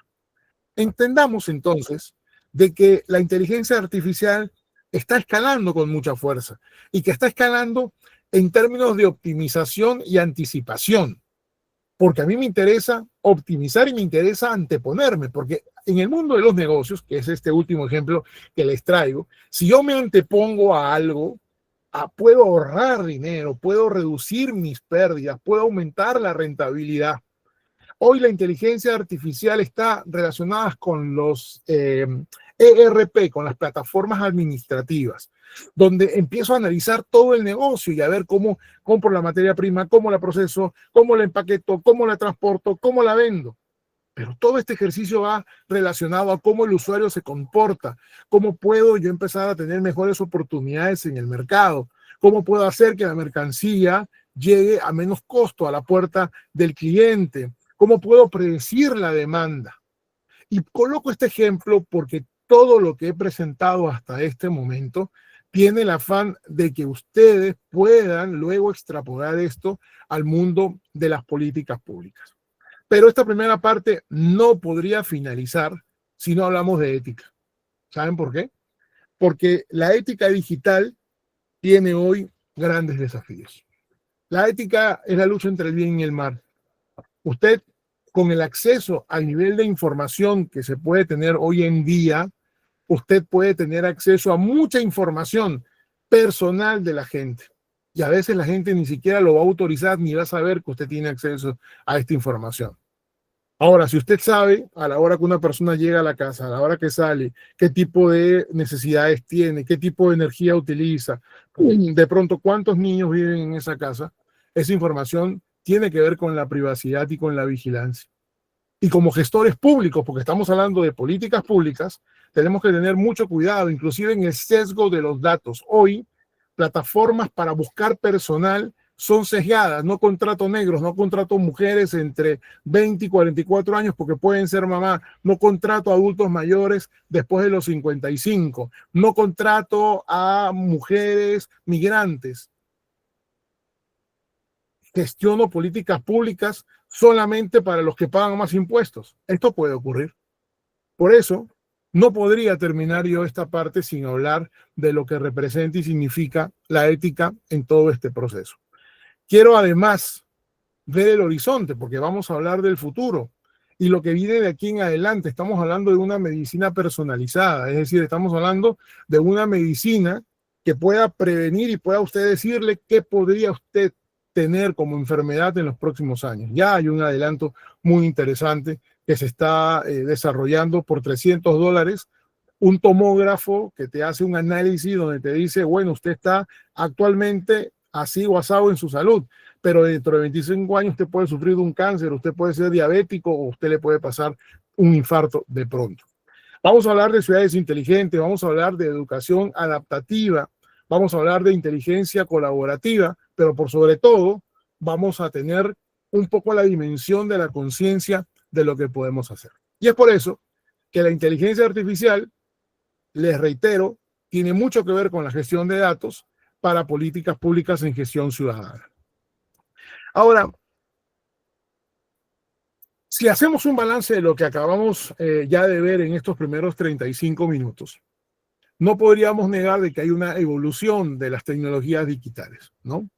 Entendamos entonces de que la inteligencia artificial está escalando con mucha fuerza y que está escalando en términos de optimización y anticipación, porque a mí me interesa optimizar y me interesa anteponerme, porque en el mundo de los negocios, que es este último ejemplo que les traigo, si yo me antepongo a algo, puedo ahorrar dinero, puedo reducir mis pérdidas, puedo aumentar la rentabilidad. Hoy la inteligencia artificial está relacionada con los ERP, con las plataformas administrativas, donde empiezo a analizar todo el negocio y a ver cómo compro la materia prima, cómo la proceso, cómo la empaqueto, cómo la transporto, cómo la vendo. Pero todo este ejercicio va relacionado a cómo el usuario se comporta, cómo puedo yo empezar a tener mejores oportunidades en el mercado, cómo puedo hacer que la mercancía llegue a menos costo a la puerta del cliente, cómo puedo predecir la demanda. Y coloco este ejemplo porque todo lo que he presentado hasta este momento tiene el afán de que ustedes puedan luego extrapolar esto al mundo de las políticas públicas. Pero esta primera parte no podría finalizar si no hablamos de ética. ¿Saben por qué? Porque la ética digital tiene hoy grandes desafíos. La ética es la lucha entre el bien y el mal. Usted, con el acceso al nivel de información que se puede tener hoy en día, usted puede tener acceso a mucha información personal de la gente. Y a veces la gente ni siquiera lo va a autorizar ni va a saber que usted tiene acceso a esta información. Ahora, si usted sabe a la hora que una persona llega a la casa, a la hora que sale, qué tipo de necesidades tiene, qué tipo de energía utiliza, de pronto cuántos niños viven en esa casa, esa información tiene que ver con la privacidad y con la vigilancia. Y como gestores públicos, porque estamos hablando de políticas públicas, tenemos que tener mucho cuidado, inclusive en el sesgo de los datos. Hoy, plataformas para buscar personal son sesgadas. No contrato negros, no contrato mujeres entre 20 y 44 años porque pueden ser mamá. No contrato adultos mayores después de los 55. No contrato a mujeres migrantes. Gestiono políticas públicas solamente para los que pagan más impuestos. Esto puede ocurrir. Por eso, no podría terminar yo esta parte sin hablar de lo que representa y significa la ética en todo este proceso. Quiero además ver el horizonte, porque vamos a hablar del futuro y lo que viene de aquí en adelante. Estamos hablando de una medicina personalizada, es decir, estamos hablando de una medicina que pueda prevenir y pueda usted decirle qué podría usted tener como enfermedad en los próximos años. Ya hay un adelanto muy interesante que se está desarrollando por $300, un tomógrafo que te hace un análisis donde te dice, bueno, usted está actualmente así o asado en su salud, pero dentro de 25 años usted puede sufrir de un cáncer, usted puede ser diabético o usted le puede pasar un infarto de pronto. Vamos a hablar de ciudades inteligentes, vamos a hablar de educación adaptativa, vamos a hablar de inteligencia colaborativa, pero por sobre todo vamos a tener un poco la dimensión de la conciencia de lo que podemos hacer. Y es por eso que la inteligencia artificial, les reitero, tiene mucho que ver con la gestión de datos para políticas públicas en gestión ciudadana. Ahora, si hacemos un balance de lo que acabamos ya de ver en estos primeros 35 minutos, no podríamos negar de que hay una evolución de las tecnologías digitales, ¿no?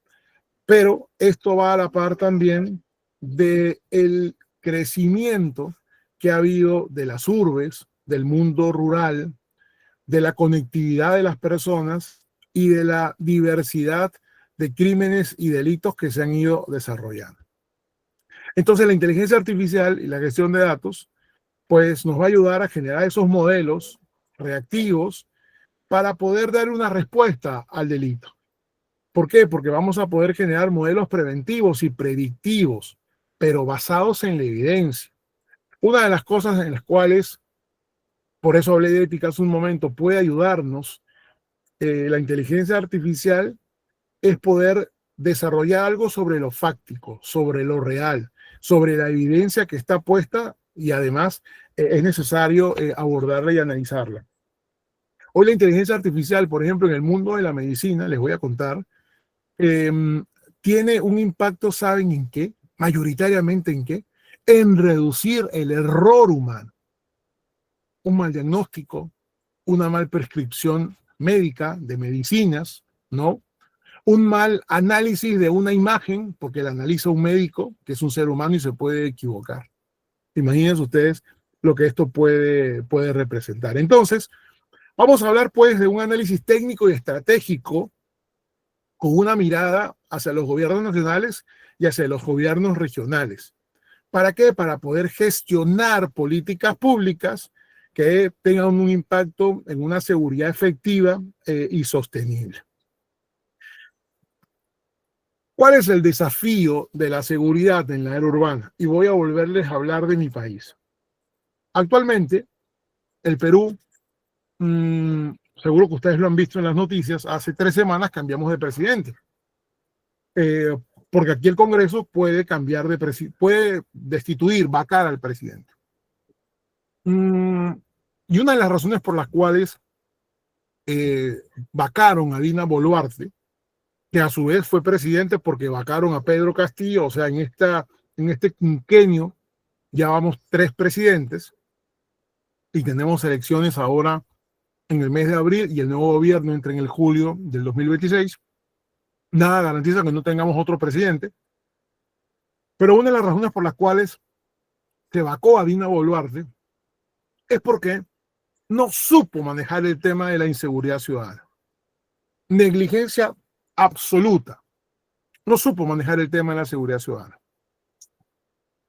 Pero esto va a la par también del crecimiento que ha habido de las urbes, del mundo rural, de la conectividad de las personas y de la diversidad de crímenes y delitos que se han ido desarrollando. Entonces, la inteligencia artificial y la gestión de datos, pues nos va a ayudar a generar esos modelos reactivos para poder dar una respuesta al delito. ¿Por qué? Porque vamos a poder generar modelos preventivos y predictivos pero basados en la evidencia. Una de las cosas en las cuales, por eso hablé de ética hace un momento, puede ayudarnos la inteligencia artificial es poder desarrollar algo sobre lo fáctico, sobre lo real, sobre la evidencia que está puesta y además es necesario abordarla y analizarla. Hoy la inteligencia artificial, por ejemplo, en el mundo de la medicina, les voy a contar, tiene un impacto, ¿saben en qué? Mayoritariamente en qué? En reducir el error humano. Un mal diagnóstico, una mal prescripción médica de medicinas, ¿no? Un mal análisis de una imagen, porque la analiza un médico, que es un ser humano y se puede equivocar. Imagínense ustedes lo que esto puede representar. Entonces, vamos a hablar pues de un análisis técnico y estratégico con una mirada hacia los gobiernos nacionales y hacia los gobiernos regionales. ¿Para qué? Para poder gestionar políticas públicas que tengan un impacto en una seguridad efectiva y sostenible. ¿Cuál es el desafío de la seguridad en la era urbana? Y voy a volverles a hablar de mi país. Actualmente, el Perú, seguro que ustedes lo han visto en las noticias, hace 3 semanas cambiamos de presidente. Porque aquí el Congreso puede cambiar de presidente, puede destituir, vacar al presidente. Y una de las razones por las cuales vacaron a Dina Boluarte, que a su vez fue presidente porque vacaron a Pedro Castillo, o sea, en este quinquenio ya vamos 3 presidentes y tenemos elecciones ahora en el mes de abril y el nuevo gobierno entra en el julio del 2026. Nada garantiza que no tengamos otro presidente, pero una de las razones por las cuales se vacó a Dina Boluarte es porque no supo manejar el tema de la inseguridad ciudadana. Negligencia absoluta. No supo manejar el tema de la seguridad ciudadana.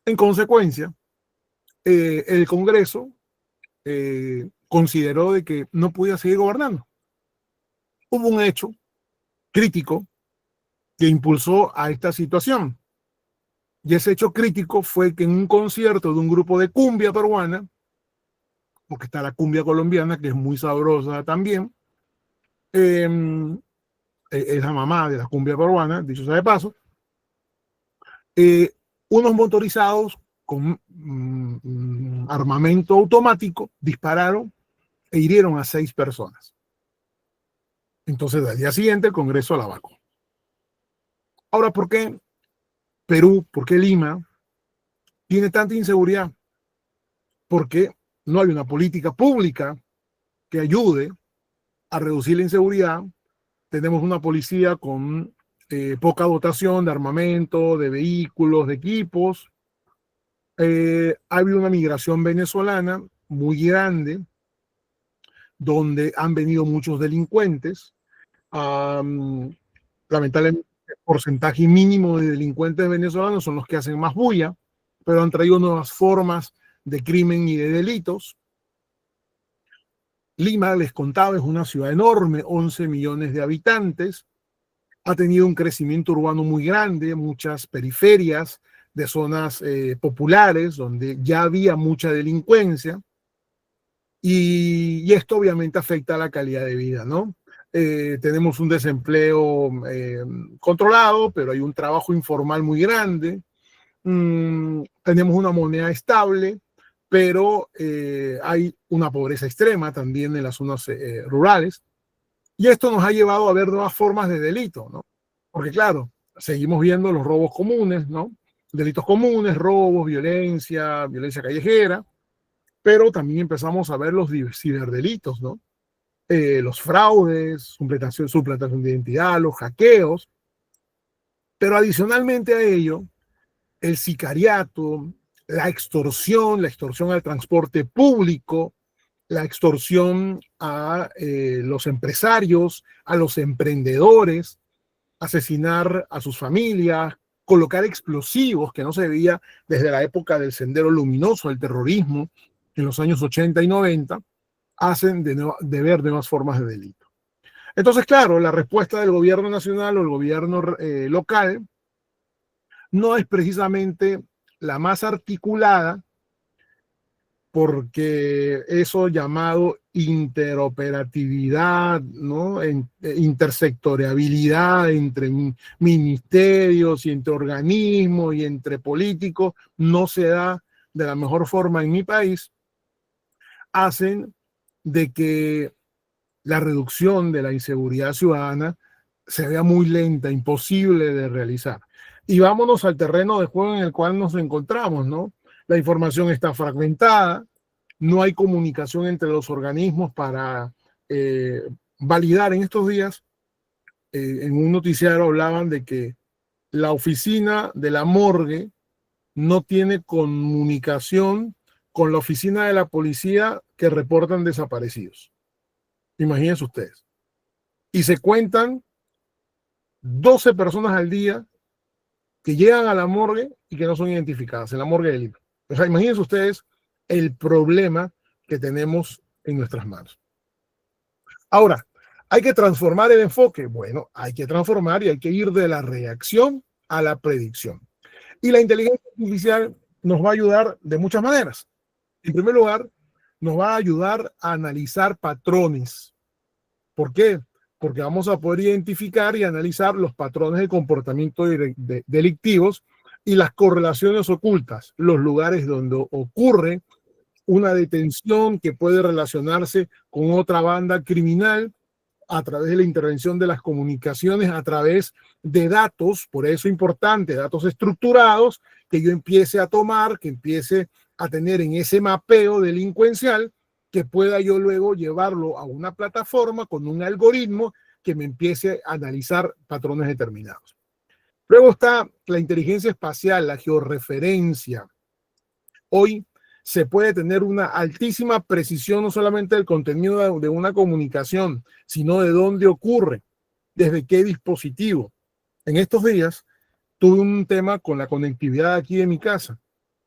En consecuencia, el Congreso consideró de que no podía seguir gobernando. Hubo un hecho crítico que impulsó a esta situación. Y ese hecho crítico fue que en un concierto de un grupo de cumbia peruana, porque está la cumbia colombiana, que es muy sabrosa también, es la mamá de la cumbia peruana, dicho sea de paso, unos motorizados con armamento automático dispararon e hirieron a 6 personas. Entonces, al día siguiente, el Congreso la vacó. Ahora, ¿por qué Perú, por qué Lima tiene tanta inseguridad? Porque no hay una política pública que ayude a reducir la inseguridad. Tenemos una policía con poca dotación de armamento, de vehículos, de equipos. Ha habido una migración venezolana muy grande, donde han venido muchos delincuentes. Lamentablemente, el porcentaje mínimo de delincuentes venezolanos son los que hacen más bulla, pero han traído nuevas formas de crimen y de delitos. Lima, les contaba, es una ciudad enorme, 11 millones de habitantes, ha tenido un crecimiento urbano muy grande, muchas periferias de zonas populares donde ya había mucha delincuencia y esto obviamente afecta a la calidad de vida, ¿no? Tenemos un desempleo controlado, pero hay un trabajo informal muy grande. Tenemos una moneda estable, pero hay una pobreza extrema también en las zonas rurales. Y esto nos ha llevado a ver nuevas formas de delito, ¿no? Porque claro, seguimos viendo los robos comunes, ¿no? Delitos comunes, robos, violencia callejera, pero también empezamos a ver los ciberdelitos, ¿no? Los fraudes, suplantación de identidad, los hackeos, pero adicionalmente a ello, el sicariato, la extorsión al transporte público, la extorsión a los empresarios, a los emprendedores, asesinar a sus familias, colocar explosivos que no se veía desde la época del Sendero Luminoso, del terrorismo, en los años 80 y 90, hacen de ver nuevas formas de delito. Entonces, claro, la respuesta del gobierno nacional o el gobierno local no es precisamente la más articulada, porque eso llamado interoperatividad, ¿no? Intersectorialidad entre ministerios y entre organismos y entre políticos no se da de la mejor forma en mi país, hacen de que la reducción de la inseguridad ciudadana se vea muy lenta, imposible de realizar. Y vámonos al terreno de juego en el cual nos encontramos, ¿no? La información está fragmentada, no hay comunicación entre los organismos para validar. En estos días, en un noticiario hablaban de que la oficina de la morgue no tiene comunicación con la oficina de la policía que reportan desaparecidos. Imagínense ustedes. Y se cuentan 12 personas al día que llegan a la morgue y que no son identificadas, en la morgue de Lima. O sea, imagínense ustedes el problema que tenemos en nuestras manos. Ahora, ¿hay que transformar el enfoque? Bueno, hay que transformar y hay que ir de la reacción a la predicción. Y la inteligencia artificial nos va a ayudar de muchas maneras. En primer lugar, nos va a ayudar a analizar patrones. ¿Por qué? Porque vamos a poder identificar y analizar los patrones de comportamiento delictivos y las correlaciones ocultas, los lugares donde ocurre una detención que puede relacionarse con otra banda criminal a través de la intervención de las comunicaciones, a través de datos, por eso es importante, datos estructurados, que yo empiece a tomar, que empiece a tener en ese mapeo delincuencial, que pueda yo luego llevarlo a una plataforma con un algoritmo que me empiece a analizar patrones determinados. Luego está la inteligencia espacial, la georreferencia. Hoy se puede tener una altísima precisión no solamente del contenido de una comunicación, sino de dónde ocurre, desde qué dispositivo. En estos días tuve un tema con la conectividad aquí de mi casa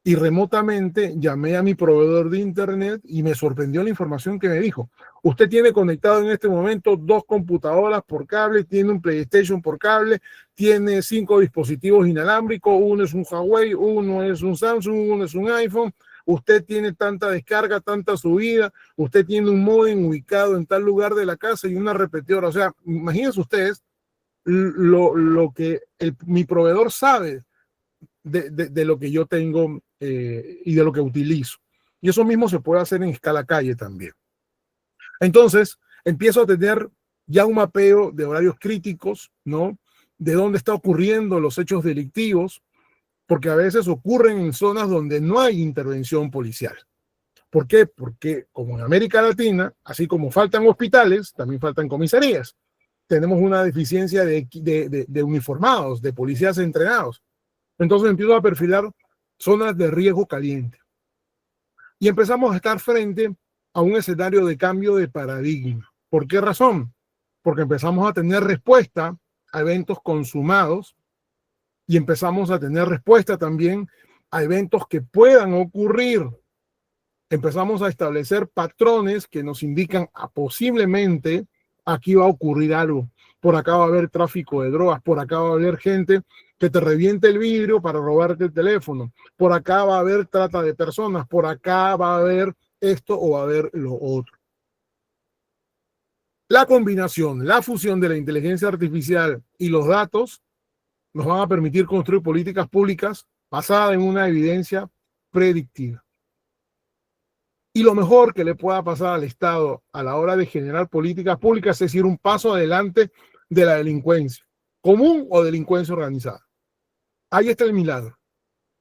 y remotamente llamé a mi proveedor de internet y me sorprendió la información que me dijo. Usted tiene conectado en este momento 2 computadoras por cable, tiene un PlayStation por cable, tiene 5 dispositivos inalámbricos, uno es un Huawei, uno es un Samsung, uno es un iPhone. Usted tiene tanta descarga, tanta subida, usted tiene un módem ubicado en tal lugar de la casa y una repetidora. O sea, imagínense ustedes lo que mi proveedor sabe de lo que yo tengo y de lo que utilizo. Y eso mismo se puede hacer en escala calle también. Entonces, empiezo a tener ya un mapeo de horarios críticos, ¿no? De dónde está ocurriendo los hechos delictivos, porque a veces ocurren en zonas donde no hay intervención policial. ¿Por qué? Porque como en América Latina, así como faltan hospitales, también faltan comisarías. Tenemos una deficiencia de uniformados, de policías entrenados. Entonces empiezo a perfilar zonas de riesgo caliente. Y empezamos a estar frente a un escenario de cambio de paradigma. ¿Por qué razón? Porque empezamos a tener respuesta a eventos consumados y empezamos a tener respuesta también a eventos que puedan ocurrir. Empezamos a establecer patrones que nos indican posiblemente aquí va a ocurrir algo. Por acá va a haber tráfico de drogas, por acá va a haber gente que te reviente el vidrio para robarte el teléfono, por acá va a haber trata de personas, por acá va a haber esto o va a haber lo otro. La combinación, la fusión de la inteligencia artificial y los datos nos van a permitir construir políticas públicas basadas en una evidencia predictiva. Y lo mejor que le pueda pasar al Estado a la hora de generar políticas públicas es ir un paso adelante de la delincuencia común o delincuencia organizada. Ahí está el milagro.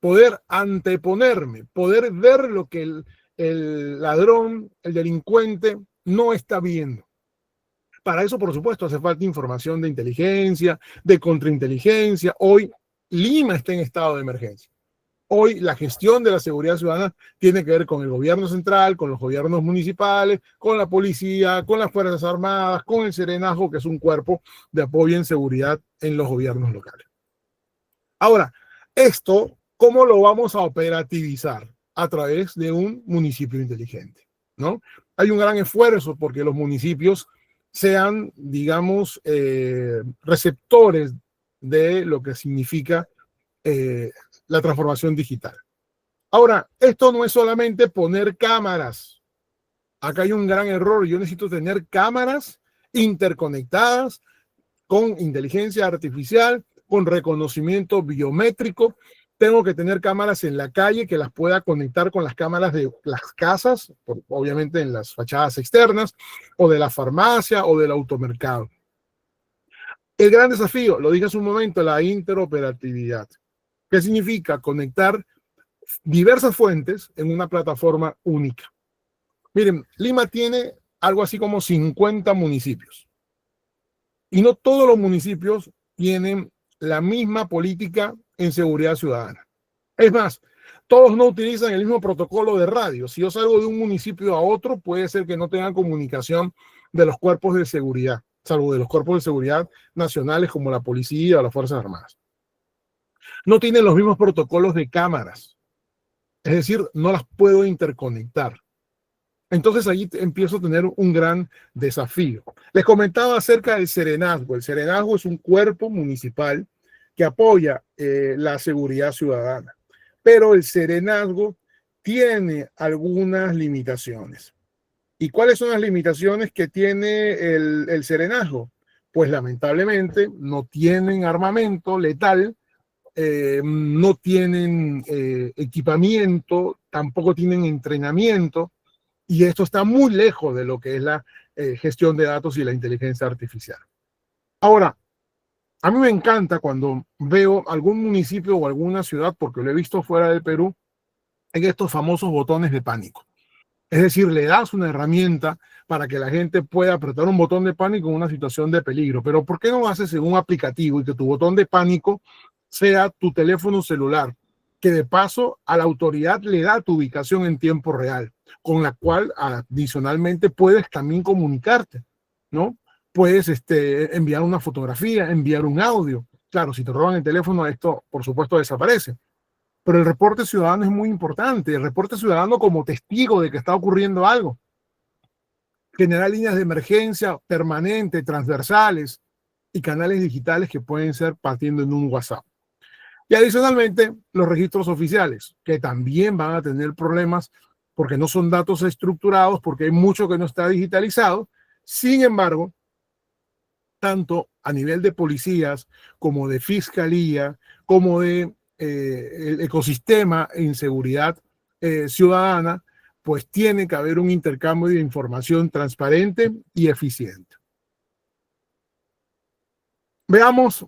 Poder anteponerme, poder ver lo que el ladrón, el delincuente no está viendo. Para eso, por supuesto, hace falta información de inteligencia, de contrainteligencia. Hoy Lima está en estado de emergencia. Hoy la gestión de la seguridad ciudadana tiene que ver con el gobierno central, con los gobiernos municipales, con la policía, con las Fuerzas Armadas, con el Serenazgo, que es un cuerpo de apoyo en seguridad en los gobiernos locales. Ahora, esto, ¿cómo lo vamos a operativizar? A través de un municipio inteligente, ¿no? Hay un gran esfuerzo porque los municipios sean, digamos, receptores de lo que significa la transformación digital. Ahora, esto no es solamente poner cámaras. Acá hay un gran error. Yo necesito tener cámaras interconectadas con inteligencia artificial, con reconocimiento biométrico. Tengo que tener cámaras en la calle que las pueda conectar con las cámaras de las casas, obviamente en las fachadas externas, o de la farmacia o del automercado. El gran desafío, lo dije hace un momento, la interoperatividad. ¿Qué significa? Conectar diversas fuentes en una plataforma única. Miren, Lima tiene algo así como 50 municipios. Y no todos los municipios tienen la misma política en seguridad ciudadana. Es más, todos no utilizan el mismo protocolo de radio. Si yo salgo de un municipio a otro, puede ser que no tengan comunicación de los cuerpos de seguridad, salvo de los cuerpos de seguridad nacionales como la policía o las Fuerzas Armadas. No tienen los mismos protocolos de cámaras. Es decir, no las puedo interconectar. Entonces allí empiezo a tener un gran desafío. Les comentaba acerca del Serenazgo. El Serenazgo es un cuerpo municipal que apoya la seguridad ciudadana. Pero el Serenazgo tiene algunas limitaciones. ¿Y cuáles son las limitaciones que tiene el Serenazgo? Pues lamentablemente no tienen armamento letal, no tienen equipamiento, tampoco tienen entrenamiento. Y esto está muy lejos de lo que es la gestión de datos y la inteligencia artificial. Ahora, a mí me encanta cuando veo algún municipio o alguna ciudad, porque lo he visto fuera del Perú, en estos famosos botones de pánico. Es decir, le das una herramienta para que la gente pueda apretar un botón de pánico en una situación de peligro. Pero ¿por qué no haces en un aplicativo y que tu botón de pánico sea tu teléfono celular? Que de paso a la autoridad le da tu ubicación en tiempo real, con la cual adicionalmente puedes también comunicarte, ¿no? Puedes enviar una fotografía, enviar un audio. Claro, si te roban el teléfono, esto por supuesto desaparece. Pero el reporte ciudadano es muy importante. El reporte ciudadano como testigo de que está ocurriendo algo. Generar líneas de emergencia permanentes, transversales y canales digitales que pueden ser partiendo en un WhatsApp. Y adicionalmente, los registros oficiales, que también van a tener problemas porque no son datos estructurados, porque hay mucho que no está digitalizado. Sin embargo, tanto a nivel de policías como de fiscalía, como de el ecosistema en seguridad ciudadana, pues tiene que haber un intercambio de información transparente y eficiente. Veamos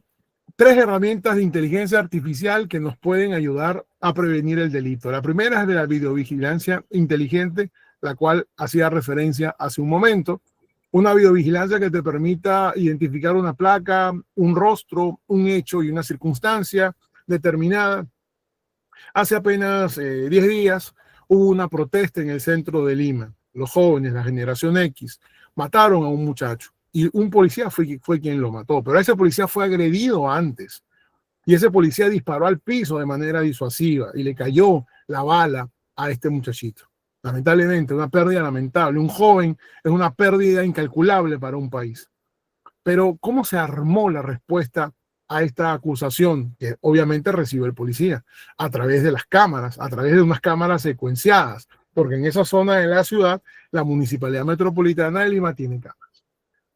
3 herramientas de inteligencia artificial que nos pueden ayudar a prevenir el delito. La primera es de la videovigilancia inteligente, la cual hacía referencia hace un momento. Una videovigilancia que te permita identificar una placa, un rostro, un hecho y una circunstancia determinada. Hace apenas 10 días hubo una protesta en el centro de Lima. Los jóvenes, la generación X, mataron a un muchacho. Y un policía fue quien lo mató, pero ese policía fue agredido antes. Y ese policía disparó al piso de manera disuasiva y le cayó la bala a este muchachito. Lamentablemente, una pérdida lamentable. Un joven es una pérdida incalculable para un país. Pero ¿cómo se armó la respuesta a esta acusación que obviamente recibe el policía? A través de las cámaras, a través de unas cámaras secuenciadas, porque en esa zona de la ciudad, la Municipalidad Metropolitana de Lima tiene cámaras.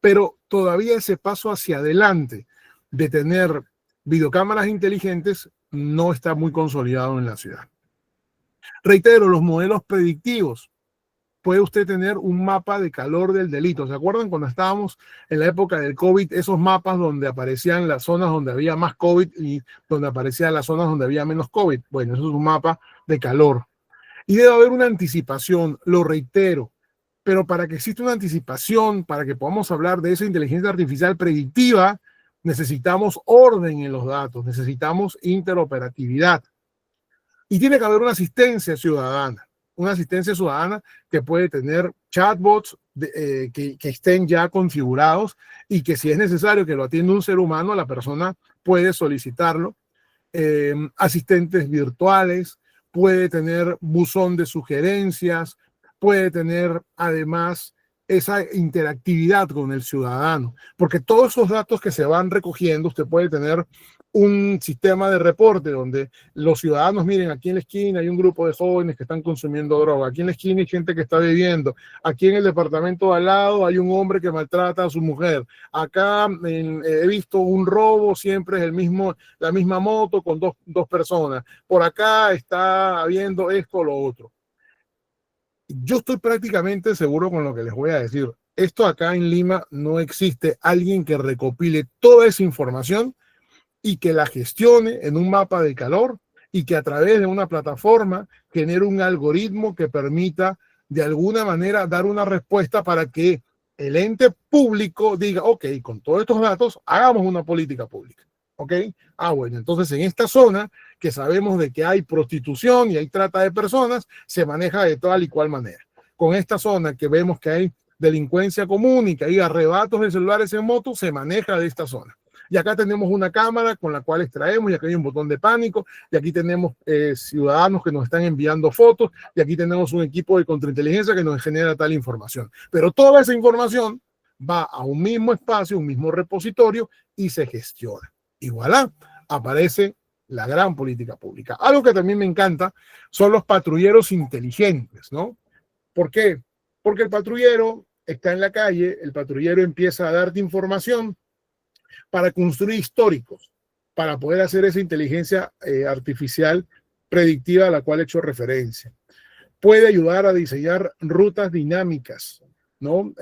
Pero todavía ese paso hacia adelante de tener videocámaras inteligentes no está muy consolidado en la ciudad. Reitero, los modelos predictivos. Puede usted tener un mapa de calor del delito. ¿Se acuerdan cuando estábamos en la época del COVID? Esos mapas donde aparecían las zonas donde había más COVID y donde aparecían las zonas donde había menos COVID. Bueno, eso es un mapa de calor. Y debe haber una anticipación, lo reitero. Pero para que exista una anticipación, para que podamos hablar de esa inteligencia artificial predictiva, necesitamos orden en los datos, necesitamos interoperatividad. Y tiene que haber una asistencia ciudadana que puede tener chatbots que estén ya configurados y que si es necesario que lo atienda un ser humano, la persona puede solicitarlo. Asistentes virtuales, puede tener buzón de sugerencias, puede tener además esa interactividad con el ciudadano, porque todos esos datos que se van recogiendo, usted puede tener un sistema de reporte donde los ciudadanos miren, aquí en la esquina hay un grupo de jóvenes que están consumiendo droga, aquí en la esquina hay gente que está bebiendo, aquí en el departamento de al lado hay un hombre que maltrata a su mujer, acá he visto un robo, siempre es la misma moto con dos personas, por acá está habiendo esto o lo otro. Yo estoy prácticamente seguro con lo que les voy a decir. Esto acá en Lima no existe alguien que recopile toda esa información y que la gestione en un mapa de calor y que a través de una plataforma genere un algoritmo que permita de alguna manera dar una respuesta para que el ente público diga, ok, con todos estos datos hagamos una política pública. ¿Ok? Bueno, entonces en esta zona que sabemos de que hay prostitución y hay trata de personas, se maneja de tal y cual manera. Con esta zona que vemos que hay delincuencia común y que hay arrebatos de celulares en moto, se maneja de esta zona. Y acá tenemos una cámara con la cual extraemos, y acá hay un botón de pánico, y aquí tenemos ciudadanos que nos están enviando fotos, y aquí tenemos un equipo de contrainteligencia que nos genera tal información. Pero toda esa información va a un mismo espacio, un mismo repositorio, y se gestiona. Y voilà, aparece la gran política pública. Algo que también me encanta son los patrulleros inteligentes, ¿no? ¿Por qué? Porque el patrullero está en la calle, el patrullero empieza a darte información para construir históricos, para poder hacer esa inteligencia artificial predictiva a la cual he hecho referencia. Puede ayudar a diseñar rutas dinámicas, ¿no?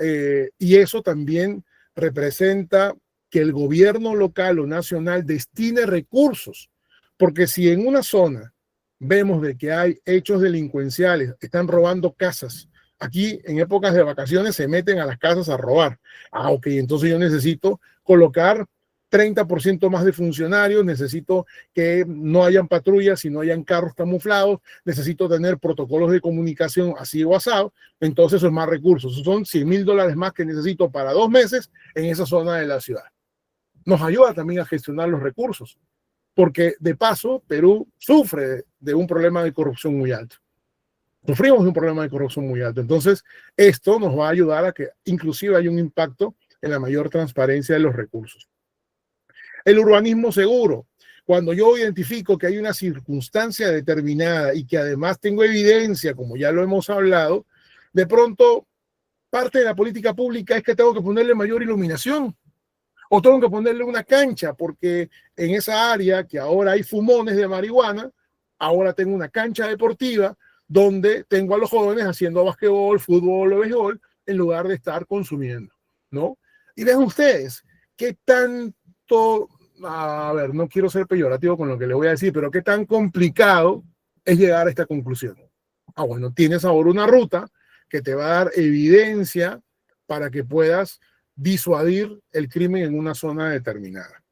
Y eso también representa que el gobierno local o nacional destine recursos, porque si en una zona vemos de que hay hechos delincuenciales, están robando casas, aquí en épocas de vacaciones se meten a las casas a robar. Ok, entonces yo necesito colocar 30% más de funcionarios, necesito que no hayan patrullas, si no hayan carros camuflados, necesito tener protocolos de comunicación así o asado, entonces son más recursos. Esos son $100,000 más que necesito para 2 meses en esa zona de la ciudad. Nos ayuda también a gestionar los recursos, porque de paso Perú sufre de un problema de corrupción muy alto. Sufrimos de un problema de corrupción muy alto. Entonces, esto nos va a ayudar a que inclusive haya un impacto en la mayor transparencia de los recursos. El urbanismo seguro. Cuando yo identifico que hay una circunstancia determinada y que además tengo evidencia, como ya lo hemos hablado, de pronto parte de la política pública es que tengo que ponerle mayor iluminación o tengo que ponerle una cancha porque en esa área que ahora hay fumones de marihuana, ahora tengo una cancha deportiva donde tengo a los jóvenes haciendo basquetbol, fútbol o béisbol en lugar de estar consumiendo, ¿no? Y vean ustedes qué tanto, a ver, no quiero ser peyorativo con lo que les voy a decir, pero qué tan complicado es llegar a esta conclusión. Bueno, tienes ahora una ruta que te va a dar evidencia para que puedas disuadir el crimen en una zona determinada.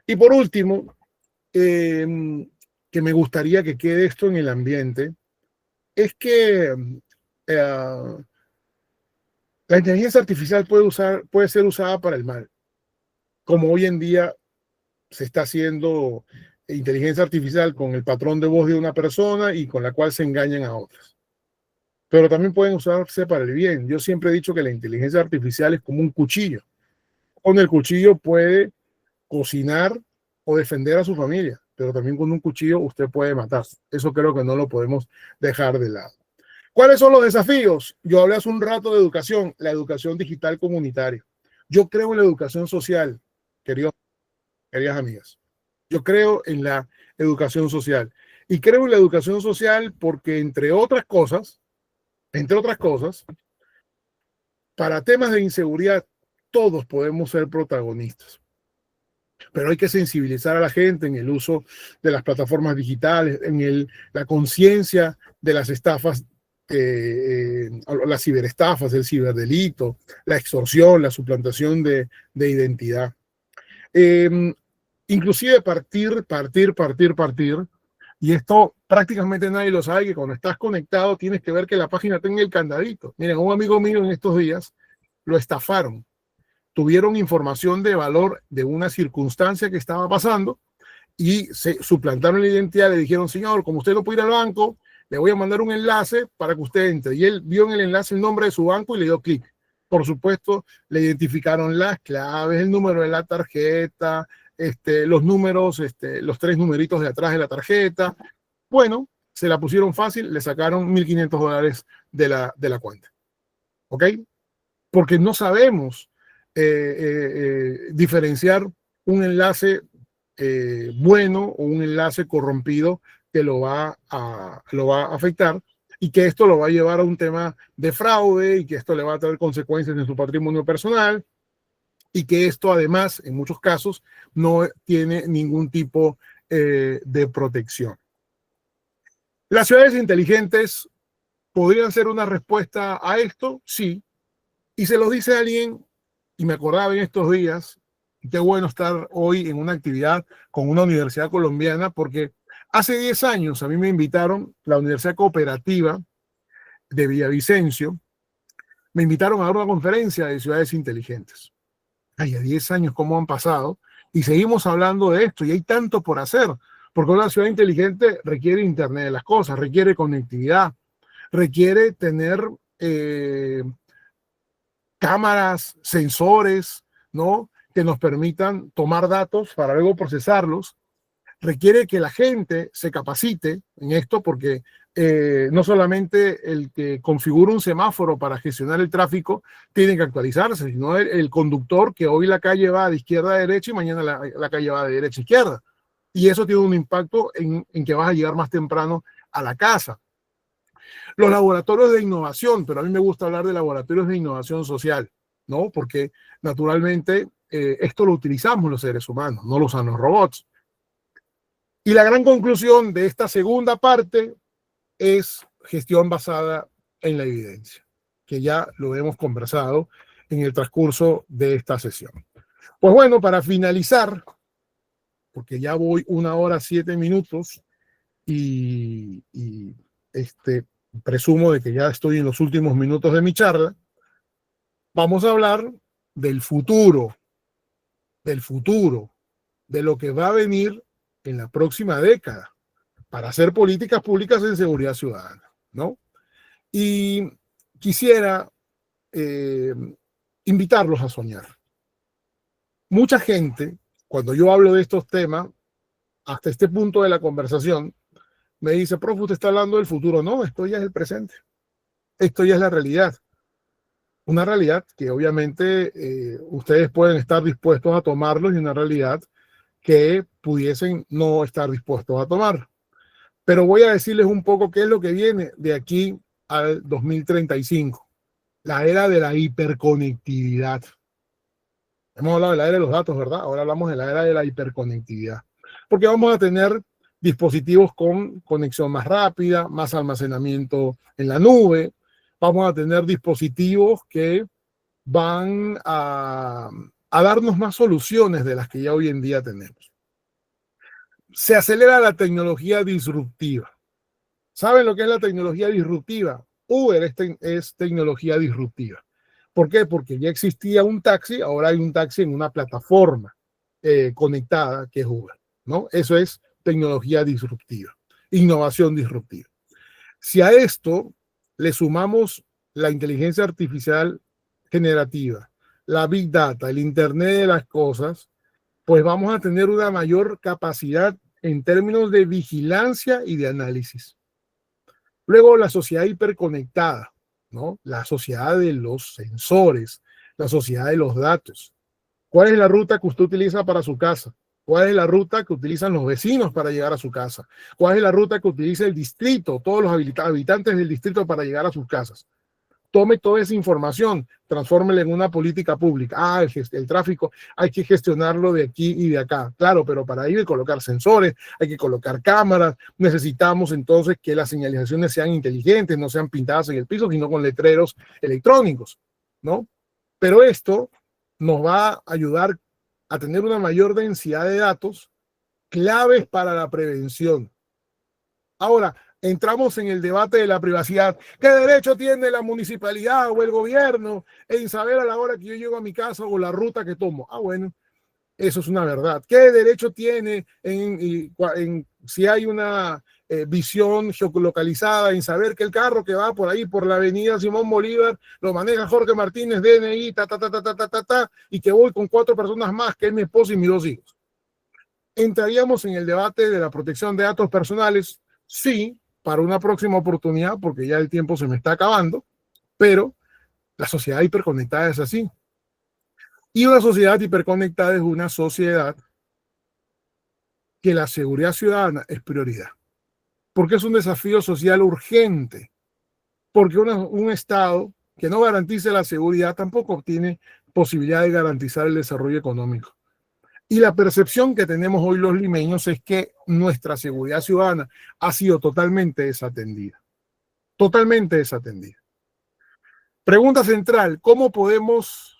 Y por último, que me gustaría que quede esto en el ambiente, es que la inteligencia artificial puede ser usada para el mal, como hoy en día se está haciendo inteligencia artificial con el patrón de voz de una persona y con la cual se engañan a otras. Pero también pueden usarse para el bien. Yo siempre he dicho que la inteligencia artificial es como un cuchillo. Con el cuchillo puede cocinar o defender a su familia, pero también con un cuchillo usted puede matar. Eso creo que no lo podemos dejar de lado. ¿Cuáles son los desafíos? Yo hablé hace un rato de educación, la educación digital comunitaria. Yo creo en la educación social, queridas amigas. Yo creo en la educación social. Y creo en la educación social porque, entre otras cosas, para temas de inseguridad, todos podemos ser protagonistas. Pero hay que sensibilizar a la gente en el uso de las plataformas digitales, en la conciencia de las estafas, las ciberestafas, el ciberdelito, la extorsión, la suplantación de identidad. Inclusive partir, y esto prácticamente nadie lo sabe, que cuando estás conectado tienes que ver que la página tenga el candadito. Miren, un amigo mío en estos días lo estafaron. Tuvieron información de valor de una circunstancia que estaba pasando y se suplantaron la identidad. Le dijeron, señor, como usted no puede ir al banco, le voy a mandar un enlace para que usted entre. Y él vio en el enlace el nombre de su banco y le dio clic. Por supuesto, le identificaron las claves, el número de la tarjeta, los números, los 3 numeritos de atrás de la tarjeta. Bueno, se la pusieron fácil, le sacaron $1.500 de la cuenta. ¿Ok? Porque no sabemos diferenciar un enlace bueno o un enlace corrompido que lo va a afectar, y que esto lo va a llevar a un tema de fraude, y que esto le va a traer consecuencias en su patrimonio personal, y que esto además en muchos casos no tiene ningún tipo de protección. ¿Las ciudades inteligentes podrían ser una respuesta a esto? Sí. Y se lo dice alguien, y me acordaba en estos días, qué bueno estar hoy en una actividad con una universidad colombiana, porque hace 10 años a mí me invitaron, la Universidad Cooperativa de Villavicencio, me invitaron a dar una conferencia de ciudades inteligentes. Ay, a 10 años cómo han pasado, y seguimos hablando de esto, y hay tanto por hacer, porque una ciudad inteligente requiere Internet de las cosas, requiere conectividad, requiere tener cámaras, sensores, ¿no?, que nos permitan tomar datos para luego procesarlos. Requiere que la gente se capacite en esto, porque no solamente el que configura un semáforo para gestionar el tráfico tiene que actualizarse, sino el conductor, que hoy la calle va de izquierda a derecha y mañana la calle va de derecha a izquierda. Y eso tiene un impacto en que vas a llegar más temprano a la casa. Los laboratorios de innovación, pero a mí me gusta hablar de laboratorios de innovación social, ¿no? Porque naturalmente esto lo utilizamos los seres humanos, no los nanorobots. Y la gran conclusión de esta segunda parte es gestión basada en la evidencia, que ya lo hemos conversado en el transcurso de esta sesión. Pues bueno, para finalizar, porque ya voy 1 hora 7 minutos y presumo de que ya estoy en los últimos minutos de mi charla, vamos a hablar del futuro, de lo que va a venir en la próxima década para hacer políticas públicas en seguridad ciudadana, ¿no? Y quisiera invitarlos a soñar. Mucha gente, cuando yo hablo de estos temas, hasta este punto de la conversación, me dice: profe, usted está hablando del futuro. No, esto ya es el presente. Esto ya es la realidad. Una realidad que obviamente ustedes pueden estar dispuestos a tomarlos, y una realidad que pudiesen no estar dispuestos a tomar. Pero voy a decirles un poco qué es lo que viene de aquí al 2035. La era de la hiperconectividad. Hemos hablado de la era de los datos, ¿verdad? Ahora hablamos de la era de la hiperconectividad. Porque vamos a tener dispositivos con conexión más rápida, más almacenamiento en la nube. Vamos a tener dispositivos que van a darnos más soluciones de las que ya hoy en día tenemos. Se acelera la tecnología disruptiva. ¿Saben lo que es la tecnología disruptiva? Uber es tecnología disruptiva. ¿Por qué? Porque ya existía un taxi, ahora hay un taxi en una plataforma conectada que es Uber, ¿no? Eso es tecnología disruptiva, innovación disruptiva. Si a esto le sumamos la inteligencia artificial generativa, la Big Data, el Internet de las cosas, pues vamos a tener una mayor capacidad en términos de vigilancia y de análisis. Luego, la sociedad hiperconectada, ¿no? La sociedad de los sensores, la sociedad de los datos. ¿Cuál es la ruta que usted utiliza para su casa? ¿Cuál es la ruta que utilizan los vecinos para llegar a su casa? ¿Cuál es la ruta que utiliza el distrito, todos los habitantes del distrito para llegar a sus casas? Tome toda esa información, transfórmela en una política pública. El tráfico hay que gestionarlo de aquí y de acá. Claro, pero para ello hay que colocar sensores, hay que colocar cámaras. Necesitamos entonces que las señalizaciones sean inteligentes, no sean pintadas en el piso, sino con letreros electrónicos, ¿no? Pero esto nos va a ayudar a tener una mayor densidad de datos claves para la prevención. Ahora, entramos en el debate de la privacidad. ¿Qué derecho tiene la municipalidad o el gobierno en saber a la hora que yo llego a mi casa o la ruta que tomo? Bueno, eso es una verdad. ¿Qué derecho tiene en si hay una visión geolocalizada, en saber que el carro que va por ahí, por la avenida Simón Bolívar, lo maneja Jorge Martínez, DNI, y que voy con 4 personas más, que es mi esposa y mis 2 hijos. ¿Entraríamos en el debate de la protección de datos personales? Sí, para una próxima oportunidad, porque ya el tiempo se me está acabando, pero la sociedad hiperconectada es así. Y una sociedad hiperconectada es una sociedad que la seguridad ciudadana es prioridad, porque es un desafío social urgente, porque un Estado que no garantice la seguridad tampoco tiene posibilidad de garantizar el desarrollo económico. Y la percepción que tenemos hoy los limeños es que nuestra seguridad ciudadana ha sido totalmente desatendida. Totalmente desatendida. Pregunta central: ¿cómo podemos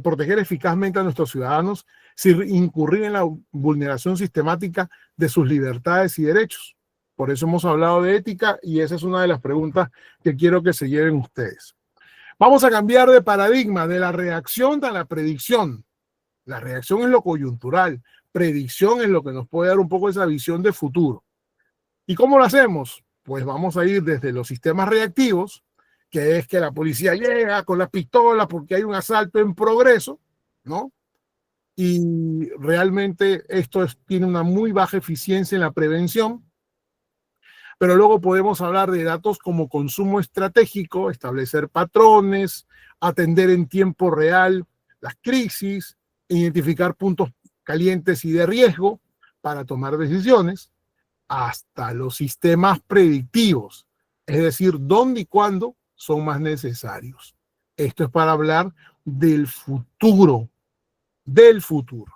proteger eficazmente a nuestros ciudadanos sin incurrir en la vulneración sistemática de sus libertades y derechos? Por eso hemos hablado de ética y esa es una de las preguntas que quiero que se lleven ustedes. Vamos a cambiar de paradigma, de la reacción a la predicción. La reacción es lo coyuntural, predicción es lo que nos puede dar un poco esa visión de futuro. ¿Y cómo lo hacemos? Pues vamos a ir desde los sistemas reactivos, que es que la policía llega con las pistolas porque hay un asalto en progreso, ¿no? Y realmente esto tiene una muy baja eficiencia en la prevención. Pero luego podemos hablar de datos como consumo estratégico, establecer patrones, atender en tiempo real las crisis, identificar puntos calientes y de riesgo para tomar decisiones, hasta los sistemas predictivos, es decir, dónde y cuándo son más necesarios. Esto es para hablar del futuro, del futuro.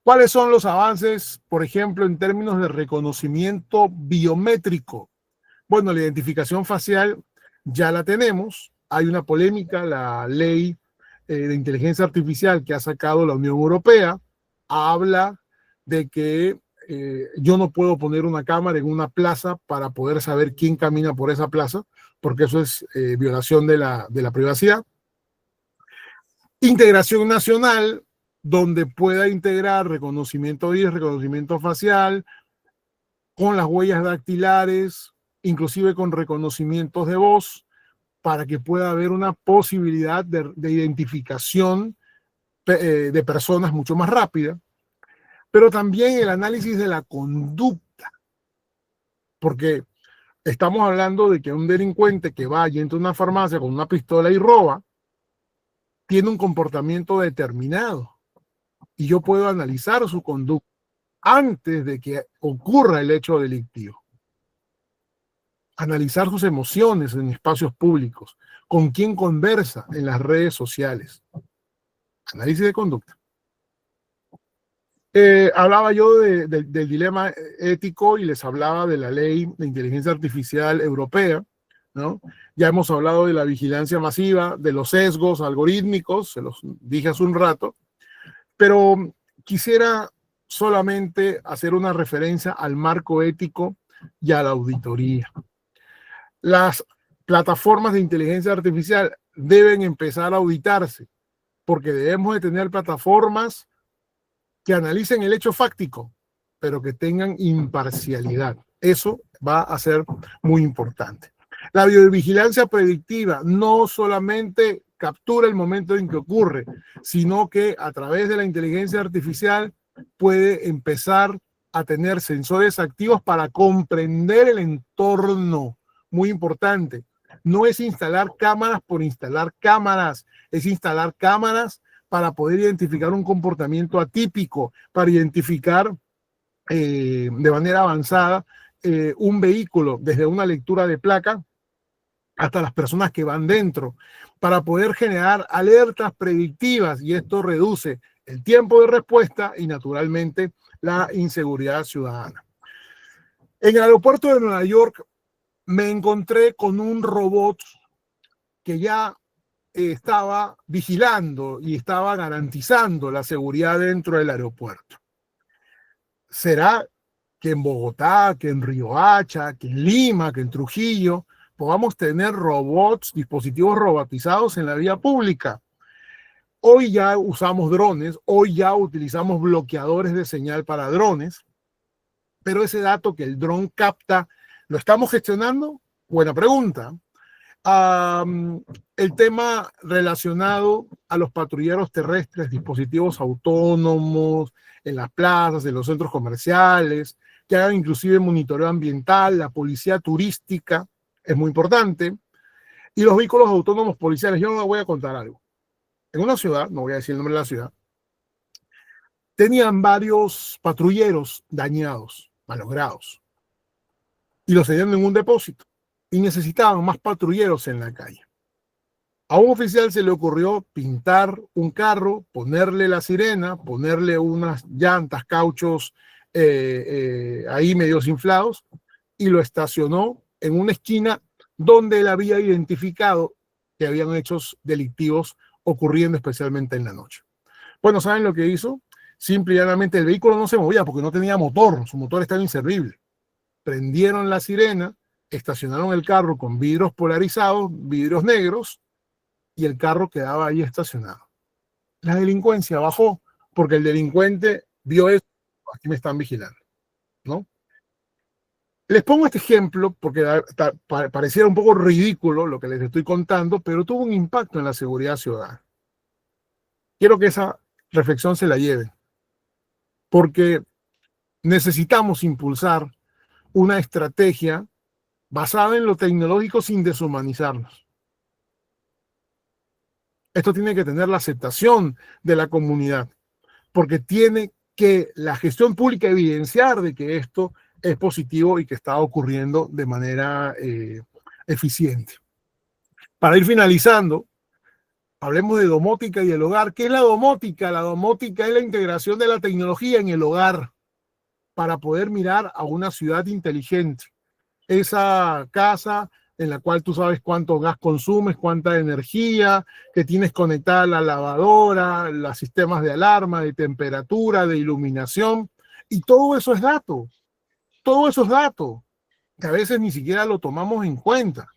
¿Cuáles son los avances, por ejemplo, en términos de reconocimiento biométrico? Bueno, la identificación facial ya la tenemos. Hay una polémica, la ley de inteligencia artificial que ha sacado la Unión Europea habla de que yo no puedo poner una cámara en una plaza para poder saber quién camina por esa plaza, porque eso es violación de la privacidad. Integración nacional, donde pueda integrar reconocimiento y reconocimiento facial con las huellas dactilares, inclusive con reconocimientos de voz, para que pueda haber una posibilidad de identificación de personas mucho más rápida, pero también el análisis de la conducta, porque estamos hablando de que un delincuente que va y entra a una farmacia con una pistola y roba, tiene un comportamiento determinado. Y yo puedo analizar su conducta antes de que ocurra el hecho delictivo. Analizar sus emociones en espacios públicos, con quién conversa en las redes sociales. Análisis de conducta. Hablaba yo del dilema ético y les hablaba de la ley de inteligencia artificial europea, ¿no? Ya hemos hablado de la vigilancia masiva, de los sesgos algorítmicos, se los dije hace un rato, pero quisiera solamente hacer una referencia al marco ético y a la auditoría. Las plataformas de inteligencia artificial deben empezar a auditarse, porque debemos de tener plataformas que analicen el hecho fáctico, pero que tengan imparcialidad. Eso va a ser muy importante. La biovigilancia predictiva no solamente captura el momento en que ocurre, sino que a través de la inteligencia artificial puede empezar a tener sensores activos para comprender el entorno. Muy importante. No es instalar cámaras por instalar cámaras, es instalar cámaras para poder identificar un comportamiento atípico, para identificar de manera avanzada un vehículo, desde una lectura de placa hasta las personas que van dentro, para poder generar alertas predictivas, y esto reduce el tiempo de respuesta y naturalmente la inseguridad ciudadana. En el aeropuerto de Nueva York me encontré con un robot que ya estaba vigilando y estaba garantizando la seguridad dentro del aeropuerto. ¿Será que en Bogotá, que en Riohacha, que en Lima, que en Trujillo podamos tener robots, dispositivos robotizados en la vía pública? Hoy ya usamos drones, hoy ya utilizamos bloqueadores de señal para drones, pero ese dato que el dron capta, ¿lo estamos gestionando? Buena pregunta. El tema relacionado a los patrulleros terrestres, dispositivos autónomos en las plazas, en los centros comerciales, que hagan inclusive monitoreo ambiental, la policía turística, es muy importante. Y los vehículos autónomos policiales. Yo no les voy a contar algo. En una ciudad, no voy a decir el nombre de la ciudad, tenían varios patrulleros dañados, malogrados, y los tenían en un depósito y necesitaban más patrulleros en la calle. A un oficial se le ocurrió pintar un carro, ponerle la sirena, ponerle unas llantas, cauchos ahí medios inflados, y lo estacionó en una esquina donde él había identificado que habían hechos delictivos ocurriendo especialmente en la noche. Bueno, ¿saben lo que hizo? Simple y llanamente el vehículo no se movía porque no tenía motor, su motor estaba inservible. Prendieron la sirena, estacionaron el carro con vidrios polarizados, vidrios negros, y el carro quedaba ahí estacionado. La delincuencia bajó porque el delincuente vio eso, aquí me están vigilando, ¿no? Les pongo este ejemplo porque pareciera un poco ridículo lo que les estoy contando, pero tuvo un impacto en la seguridad ciudadana. Quiero que esa reflexión se la lleven, porque necesitamos impulsar una estrategia basada en lo tecnológico sin deshumanizarnos. Esto tiene que tener la aceptación de la comunidad, porque tiene que la gestión pública evidenciar de que esto es positivo y que está ocurriendo de manera eficiente. Para ir finalizando, hablemos de domótica y el hogar. ¿Qué es la domótica? La domótica es la integración de la tecnología en el hogar para poder mirar a una ciudad inteligente. Esa casa en la cual tú sabes cuánto gas consumes, cuánta energía, que tienes conectada la lavadora, los sistemas de alarma, de temperatura, de iluminación, y todo eso es dato. Todo eso es dato, que a veces ni siquiera lo tomamos en cuenta.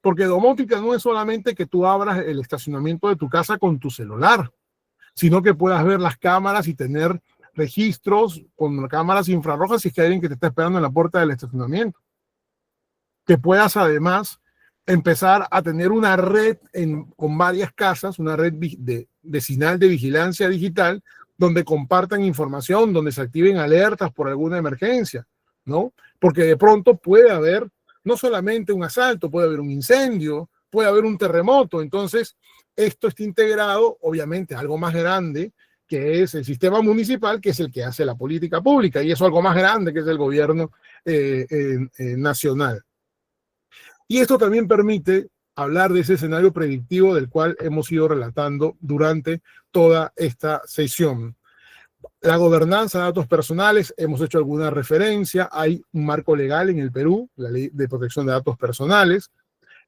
Porque domótica no es solamente que tú abras el estacionamiento de tu casa con tu celular, sino que puedas ver las cámaras y tener registros con cámaras infrarrojas si es que hay alguien que te está esperando en la puerta del estacionamiento. Que puedas además empezar a tener una red con varias casas, una red vecinal de vigilancia digital, donde compartan información, donde se activen alertas por alguna emergencia, ¿no? Porque de pronto puede haber no solamente un asalto, puede haber un incendio, puede haber un terremoto. Entonces, esto está integrado, obviamente, a algo más grande, que es el sistema municipal, que es el que hace la política pública, y eso algo más grande, que es el gobierno nacional. Y esto también permite hablar de ese escenario predictivo del cual hemos ido relatando durante toda esta sesión. La gobernanza de datos personales, hemos hecho alguna referencia, hay un marco legal en el Perú, la Ley de Protección de Datos Personales,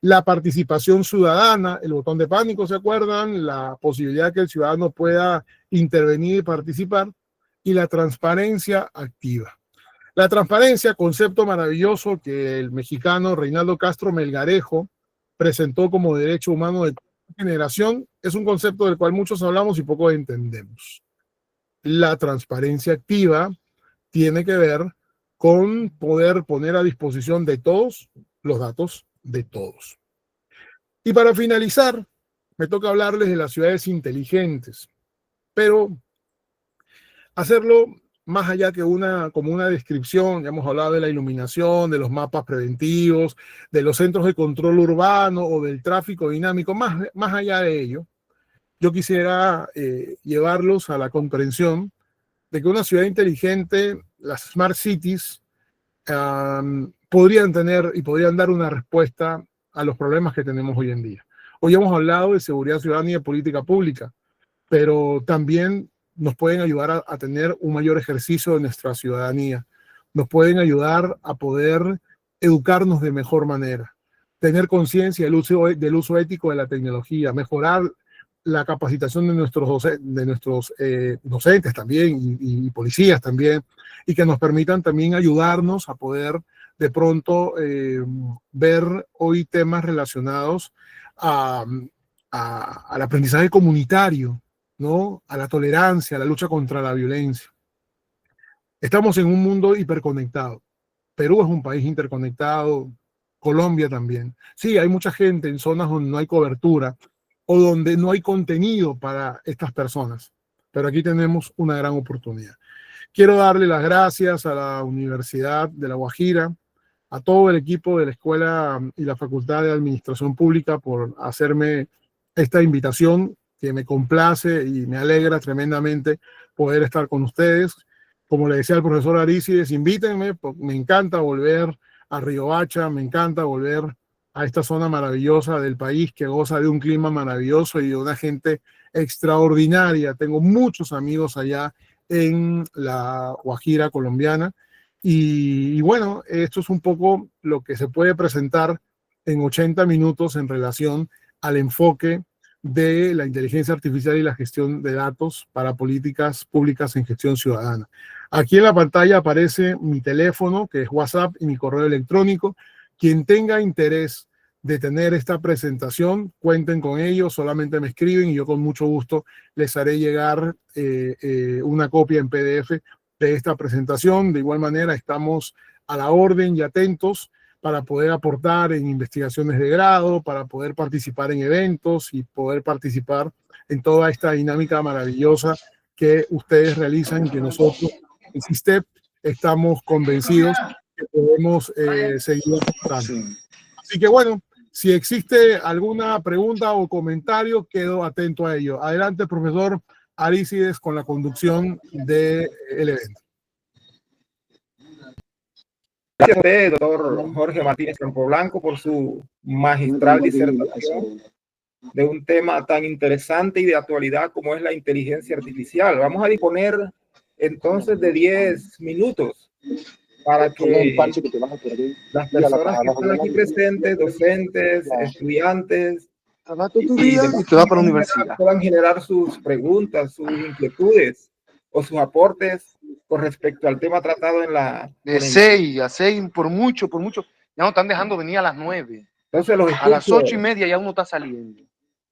la participación ciudadana, el botón de pánico, ¿se acuerdan? La posibilidad que el ciudadano pueda intervenir y participar, y la transparencia activa. La transparencia, concepto maravilloso que el mexicano Reinaldo Castro Melgarejo presentó como derecho humano de generación, es un concepto del cual muchos hablamos y poco entendemos. La transparencia activa tiene que ver con poder poner a disposición de todos los datos de todos. Y para finalizar, me toca hablarles de las ciudades inteligentes, pero hacerlo más allá que como una descripción. Ya hemos hablado de la iluminación, de los mapas preventivos, de los centros de control urbano o del tráfico dinámico. Más allá de ello, yo quisiera llevarlos a la comprensión de que una ciudad inteligente, las smart cities, podrían tener y podrían dar una respuesta a los problemas que tenemos hoy en día. Hoy hemos hablado de seguridad ciudadana y de política pública, pero también nos pueden ayudar a tener un mayor ejercicio de nuestra ciudadanía. Nos pueden ayudar a poder educarnos de mejor manera, tener conciencia del uso ético de la tecnología, mejorar la capacitación de nuestros docentes también y policías también, y que nos permitan también ayudarnos a poder de pronto ver hoy temas relacionados al aprendizaje comunitario, ¿no? A la tolerancia, a la lucha contra la violencia. Estamos en un mundo hiperconectado. Perú es un país interconectado, Colombia también. Sí, hay mucha gente en zonas donde no hay cobertura o donde no hay contenido para estas personas, pero aquí tenemos una gran oportunidad. Quiero darle las gracias a la Universidad de La Guajira, a todo el equipo de la Escuela y la Facultad de Administración Pública por hacerme esta invitación que me complace y me alegra tremendamente poder estar con ustedes. Como le decía al profesor Arícides, invítenme, me encanta volver a Riohacha, me encanta volver a esta zona maravillosa del país que goza de un clima maravilloso y de una gente extraordinaria. Tengo muchos amigos allá en la Guajira colombiana. Y bueno, esto es un poco lo que se puede presentar en 80 minutos en relación al enfoque de la inteligencia artificial y la gestión de datos para políticas públicas en gestión ciudadana. Aquí en la pantalla aparece mi teléfono, que es WhatsApp, y mi correo electrónico. Quien tenga interés de tener esta presentación, cuenten con ello, solamente me escriben y yo con mucho gusto les haré llegar una copia en PDF de esta presentación. De igual manera, estamos a la orden y atentos para poder aportar en investigaciones de grado, para poder participar en eventos y poder participar en toda esta dinámica maravillosa que ustedes realizan y que nosotros en SISTEP estamos convencidos que podemos seguir aportando. Así que bueno, si existe alguna pregunta o comentario, quedo atento a ello. Adelante, profesor Arícides, con la conducción del evento. Gracias a usted, doctor Jorge Martínez Campoblanco, por su magistral disertación de un tema tan interesante y de actualidad como es la inteligencia artificial. Vamos a disponer entonces de 10 minutos para que las personas que están aquí presentes, docentes, estudiantes, y te va para la universidad, puedan generar sus preguntas, sus inquietudes o sus aportes con respecto al tema tratado en la... De 6 a 6, por mucho, ya nos están dejando venir a las 9. Entonces los a las 8:30 ya uno está saliendo.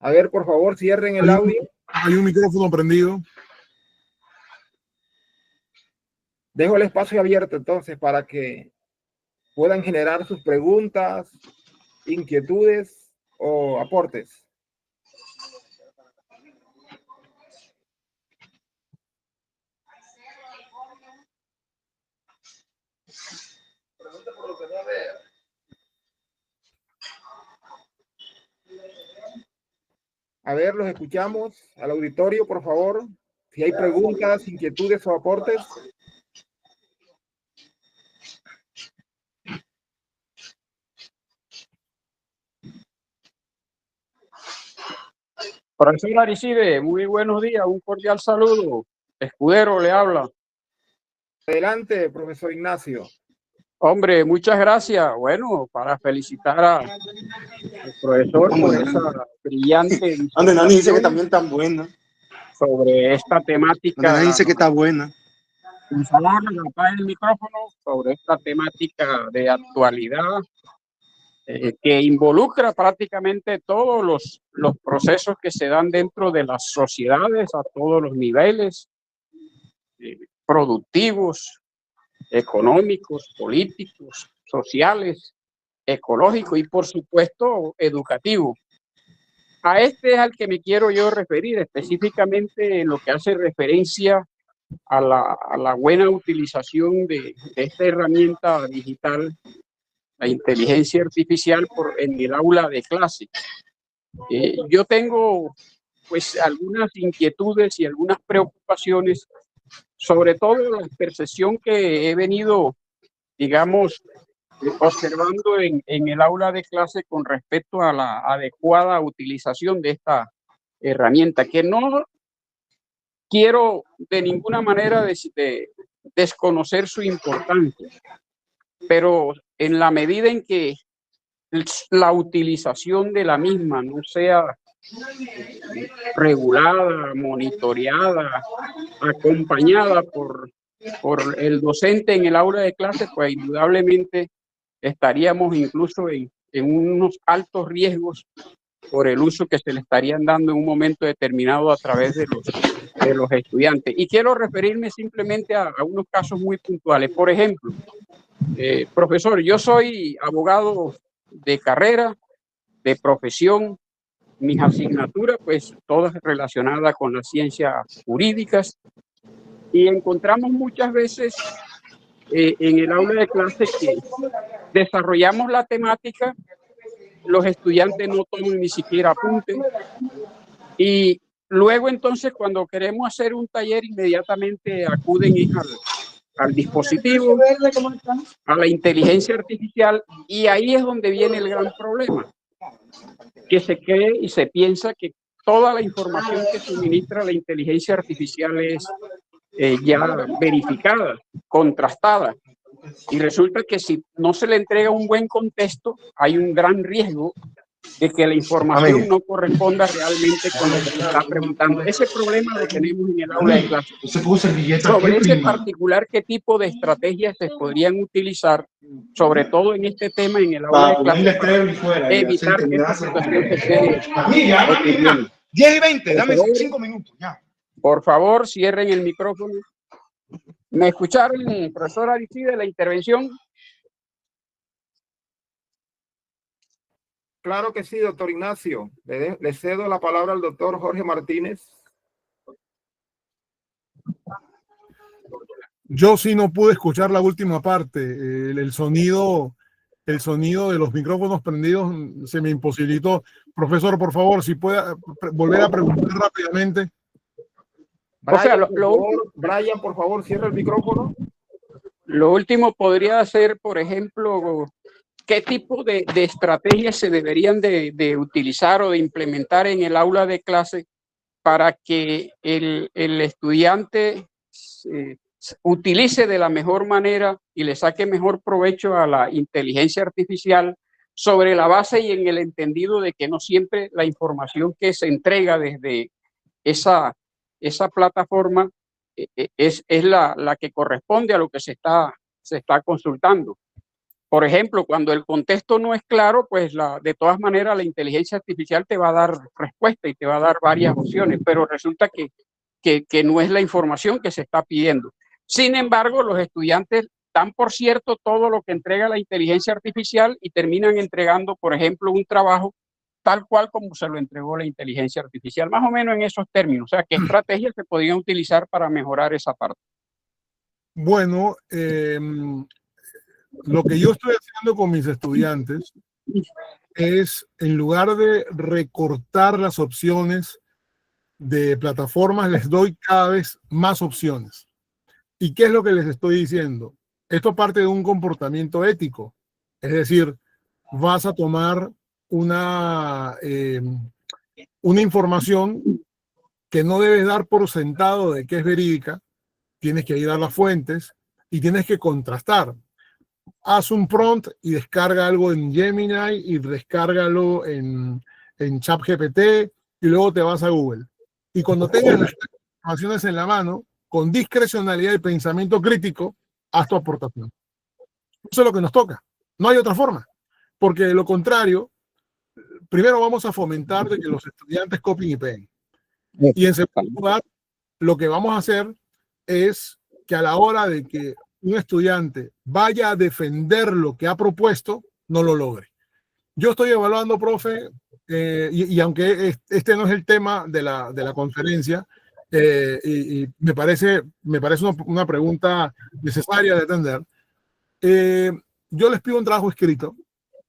A ver, por favor, cierren el audio. Hay un micrófono prendido. Dejo el espacio abierto entonces para que puedan generar sus preguntas, inquietudes o aportes. A ver, los escuchamos. Al auditorio, por favor. Si hay preguntas, inquietudes o aportes. Profesor Aricide, muy buenos días, un cordial saludo. Escudero le habla. Adelante, profesor Ignacio. Hombre, muchas gracias. Bueno, para felicitar al profesor por esa brillante Nani dice que también tan buena. Sobre esta temática. Nani dice que está buena. Un favor, apague el micrófono sobre esta temática de actualidad que involucra prácticamente todos los procesos que se dan dentro de las sociedades a todos los niveles productivos, económicos, políticos, sociales, ecológicos y por supuesto educativos. A este es al que me quiero yo referir específicamente en lo que hace referencia a la buena utilización de esta herramienta digital, la inteligencia artificial en el aula de clase. Yo tengo pues algunas inquietudes y algunas preocupaciones, sobre todo la percepción que he venido, digamos, observando en el aula de clase con respecto a la adecuada utilización de esta herramienta, que no quiero de ninguna manera desconocer su importancia, pero en la medida en que la utilización de la misma no sea regulada, monitoreada, acompañada por el docente en el aula de clase, pues indudablemente estaríamos incluso en unos altos riesgos por el uso que se le estarían dando en un momento determinado a través de los estudiantes. Y quiero referirme simplemente a unos casos muy puntuales. Por ejemplo, profesor, yo soy abogado de carrera, de profesión, mis asignaturas, pues todas relacionadas con las ciencias jurídicas, y encontramos muchas veces en el aula de clase que desarrollamos la temática, los estudiantes no toman ni siquiera apuntes, y luego entonces cuando queremos hacer un taller inmediatamente acuden al dispositivo, a la inteligencia artificial, y ahí es donde viene el gran problema, que se cree y se piensa que toda la información que suministra la inteligencia artificial es ya verificada, contrastada, y resulta que si no se le entrega un buen contexto, hay un gran riesgo de que la información no corresponda realmente con lo que se está preguntando. Ese problema lo tenemos en el aula de clase. Sobre ese particular, ¿qué tipo de estrategias se podrían utilizar, sobre todo en este tema en el aula de clase, para evitar que esta situación se esté ocurriendo? 10 y 20, dame 5 minutos, ya. Por favor, cierren el micrófono. ¿Me escucharon, profesor Aristide, la intervención? Claro que sí, doctor Ignacio. Le cedo la palabra al doctor Jorge Martínez. Yo sí no pude escuchar la última parte. El sonido de los micrófonos prendidos se me imposibilitó. Profesor, por favor, si puede volver a preguntar rápidamente. Brian, por favor, cierra el micrófono. Lo último podría ser, por ejemplo, ¿qué tipo de estrategias se deberían de utilizar o de implementar en el aula de clase para que el estudiante utilice de la mejor manera y le saque mejor provecho a la inteligencia artificial, sobre la base y en el entendido de que no siempre la información que se entrega desde esa plataforma es la que corresponde a lo que se está consultando? Por ejemplo, cuando el contexto no es claro, pues de todas maneras la inteligencia artificial te va a dar respuesta y te va a dar varias opciones, pero resulta que no es la información que se está pidiendo. Sin embargo, los estudiantes dan por cierto todo lo que entrega la inteligencia artificial y terminan entregando, por ejemplo, un trabajo tal cual como se lo entregó la inteligencia artificial, más o menos en esos términos. O sea, ¿qué estrategias se podrían utilizar para mejorar esa parte? Bueno, lo que yo estoy haciendo con mis estudiantes es, en lugar de recortar las opciones de plataformas, les doy cada vez más opciones. ¿Y qué es lo que les estoy diciendo? Esto parte de un comportamiento ético. Es decir, vas a tomar una información que no debes dar por sentado de que es verídica. Tienes que ir a las fuentes y tienes que contrastar. Haz un prompt y descarga algo en Gemini y descárgalo en ChatGPT y luego te vas a Google. Y cuando tengas las informaciones en la mano, con discrecionalidad y pensamiento crítico, haz tu aportación. Eso es lo que nos toca. No hay otra forma. Porque de lo contrario, primero vamos a fomentar de que los estudiantes copien y peguen. Y en segundo lugar, lo que vamos a hacer es que a la hora de que un estudiante vaya a defender lo que ha propuesto, no lo logre. Yo estoy evaluando, profe, y aunque este no es el tema de la conferencia, y me parece una pregunta necesaria de atender, yo les pido un trabajo escrito,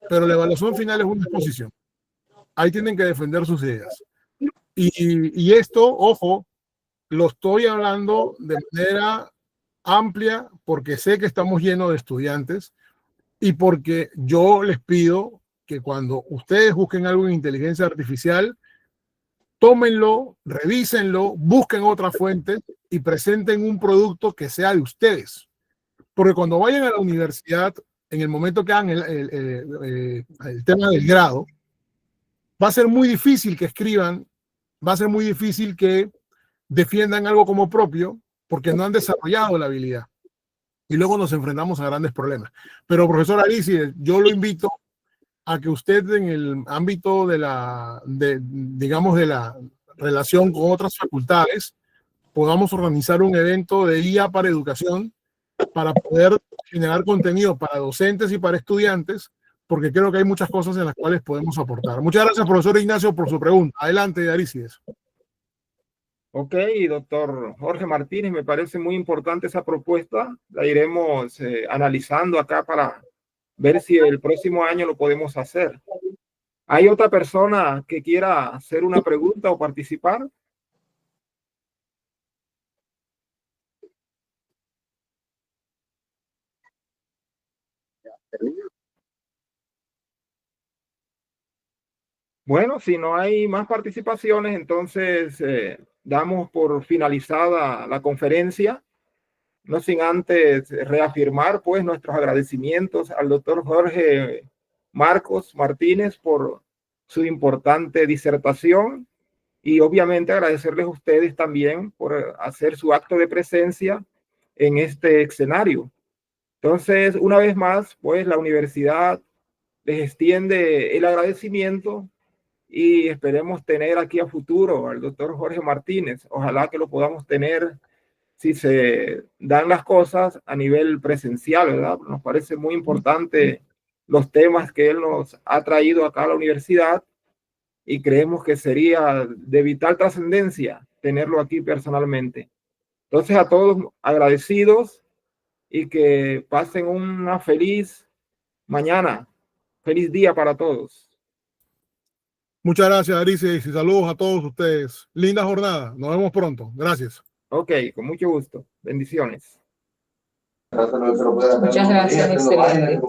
pero la evaluación final es una exposición. Ahí tienen que defender sus ideas. Y esto, ojo, lo estoy hablando de manera amplia porque sé que estamos llenos de estudiantes y porque yo les pido que cuando ustedes busquen algo en inteligencia artificial, tómenlo, revísenlo, busquen otras fuentes y presenten un producto que sea de ustedes. Porque cuando vayan a la universidad, en el momento que hagan el tema del grado, va a ser muy difícil que escriban, va a ser muy difícil que defiendan algo como propio porque no han desarrollado la habilidad. Y luego nos enfrentamos a grandes problemas. Pero, profesor Aristide, yo lo invito a que usted en el ámbito digamos, de la relación con otras facultades, podamos organizar un evento de IA para educación para poder generar contenido para docentes y para estudiantes, porque creo que hay muchas cosas en las cuales podemos aportar. Muchas gracias, profesor Ignacio, por su pregunta. Adelante, Arícides. Ok, doctor Jorge Martínez, me parece muy importante esa propuesta. La iremos analizando acá para ver si el próximo año lo podemos hacer. ¿Hay otra persona que quiera hacer una pregunta o participar? Bueno, si no hay más participaciones, entonces damos por finalizada la conferencia, no sin antes reafirmar pues nuestros agradecimientos al doctor Jorge Marcos Martínez por su importante disertación y obviamente agradecerles a ustedes también por hacer su acto de presencia en este escenario. Entonces, una vez más, pues la universidad les extiende el agradecimiento y esperemos tener aquí a futuro al doctor Jorge Martínez. Ojalá que lo podamos tener si se dan las cosas a nivel presencial, ¿verdad? Nos parece muy importante los temas que él nos ha traído acá a la universidad y creemos que sería de vital trascendencia tenerlo aquí personalmente. Entonces, a todos agradecidos y que pasen una feliz mañana, feliz día para todos. Muchas gracias, Arícides, y saludos a todos ustedes. Linda jornada. Nos vemos pronto. Gracias. Ok, con mucho gusto. Bendiciones. Muchas gracias, excelente.